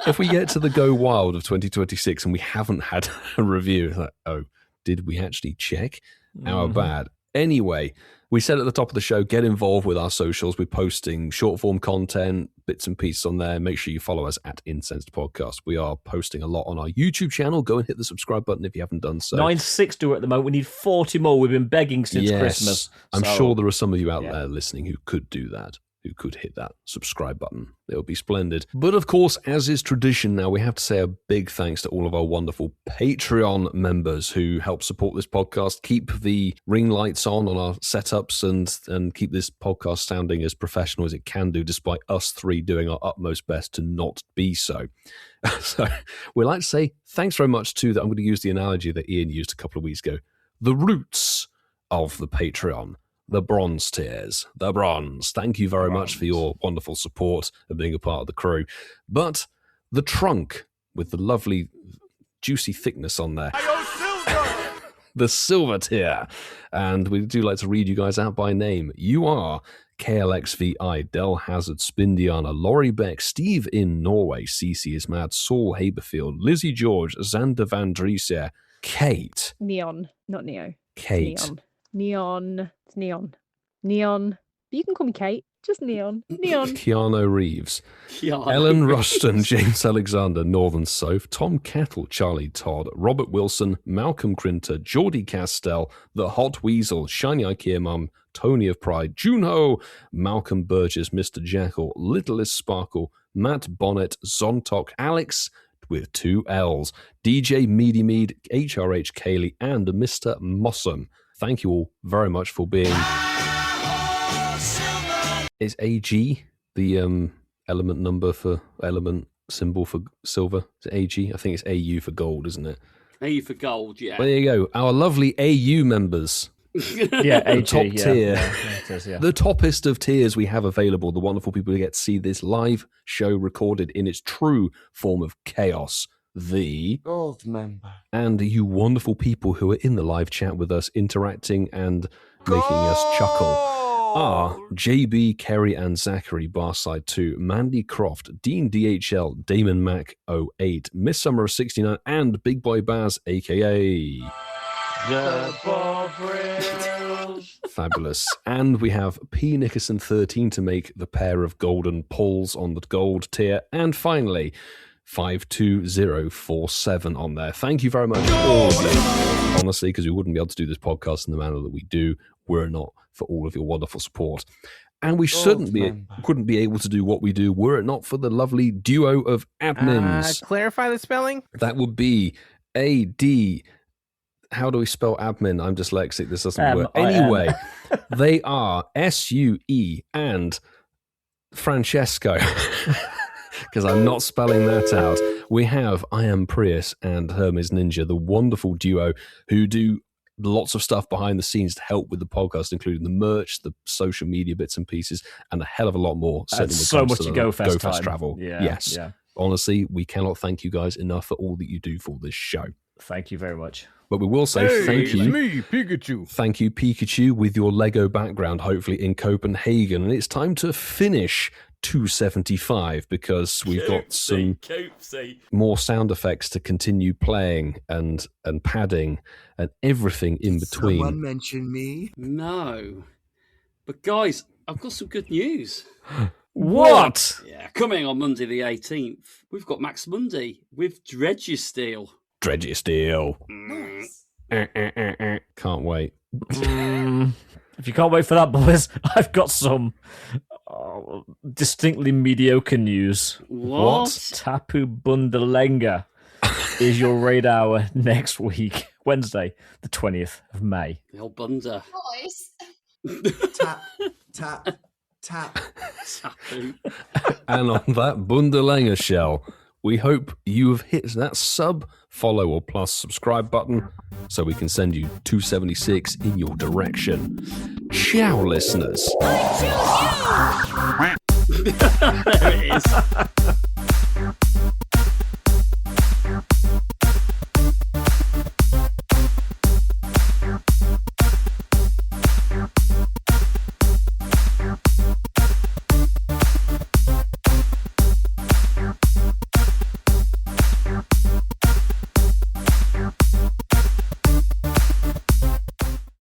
if we get to the Go Wild of 2026 and we haven't had a review, it's like, oh, did we actually check? How bad? Anyway, we said at the top of the show, get involved with our socials. We're posting short form content, bits and pieces on there. Make sure you follow us at Incensed Podcast. We are posting a lot on our YouTube channel. Go and hit the subscribe button if you haven't done so. 960 at the moment. We need 40 more. We've been begging since Christmas. I'm sure there are some of you out there listening who could do that, who could hit that subscribe button. It would be splendid. But of course, as is tradition now, we have to say a big thanks to all of our wonderful Patreon members who help support this podcast, keep the ring lights on our setups, and keep this podcast sounding as professional as it can do, despite us three doing our utmost best to not be so. So we'd like to say thanks very much to I'm going to use the analogy that Ian used a couple of weeks ago, the roots of the Patreon. The bronze tiers, the bronze. Thank you very much for your wonderful support and being a part of the crew. But the trunk with the lovely juicy thickness on there. The silver tier. And we do like to read you guys out by name. You are KLXVI, Del Hazard, Spindiana, Laurie Beck, Steve in Norway, CC is Mad, Saul Haberfield, Lizzie George, Xander Van Driesier, Kate. Neon, not Neo. Kate. Neon. It's Neon. Neon. But you can call me Kate. Just Neon. Neon. Keanu Reeves. Ellen Ruston, James Alexander, Northern Soph, Tom Kettle, Charlie Todd, Robert Wilson, Malcolm Grinter, Geordie Castell, The Hot Weasel, Shiny Ikea Mum, Tony of Pride, Juno, Malcolm Burgess, Mr. Jekyll, Littlest Sparkle, Matt Bonnet, Zontok, Alex with 2 L's, DJ Meady Mead, HRH Cayley, and Mr. Mossum. Thank you all very much for being... Is AG the element number for element symbol for silver? Is it AG? I think it's AU for gold, isn't it? AU for gold, yeah. Well, there you go. Our lovely AU members. Yeah, AG, top tier. Yeah, it is, yeah. The toppest of tiers we have available. The wonderful people who get to see this live show recorded in its true form of chaos. The gold member. And you wonderful people who are in the live chat with us, interacting and making us chuckle are JB, Kerry and Zachary, Barside 2, Mandy Croft, Dean DHL, Damon Mac 08, Miss Summer of 69, and Big Boy Baz, aka The Bovrils. Fabulous. And we have P. Nickerson 13 to make the pair of golden pulls on the gold tier. And finally, 52047 on there. Thank you very much, all of you. Honestly, because we wouldn't be able to do this podcast in the manner that we do were it not for all of your wonderful support. And we couldn't be able to do what we do were it not for the lovely duo of admins. Clarify the spelling? That would be A-D... How do we spell admin? I'm dyslexic. This doesn't work. Anyway, they are S-U-E and Francesco. Because I'm not spelling that out. We have I Am Prius and Hermes Ninja, the wonderful duo who do lots of stuff behind the scenes to help with the podcast, including the merch, the social media bits and pieces, and a hell of a lot more. So much to Go Fest travel. Yeah, yes. Yeah. Honestly, we cannot thank you guys enough for all that you do for this show. Thank you very much. But we will say thank you. It's me, Pikachu. Thank you, Pikachu, with your Lego background, hopefully in Copenhagen. And it's time to finish 275 because we've got some more sound effects to continue playing and padding and everything in between. Someone mention me? No. But guys, I've got some good news. What? Yeah, coming on Monday the 18th, we've got Max Monday with Dredgesteel. Dredgesteel. Nice. Can't wait. If you can't wait for that, boys, I've got some distinctly mediocre news. What? Tapu Bundalenga is your raid hour next week, Wednesday, the 20th of May. The old bunda. Tap, tap, tap. And on that Bundalenga shell, we hope you have hit that sub, follow, or plus subscribe button so we can send you 276 in your direction. Ciao, listeners. There it is.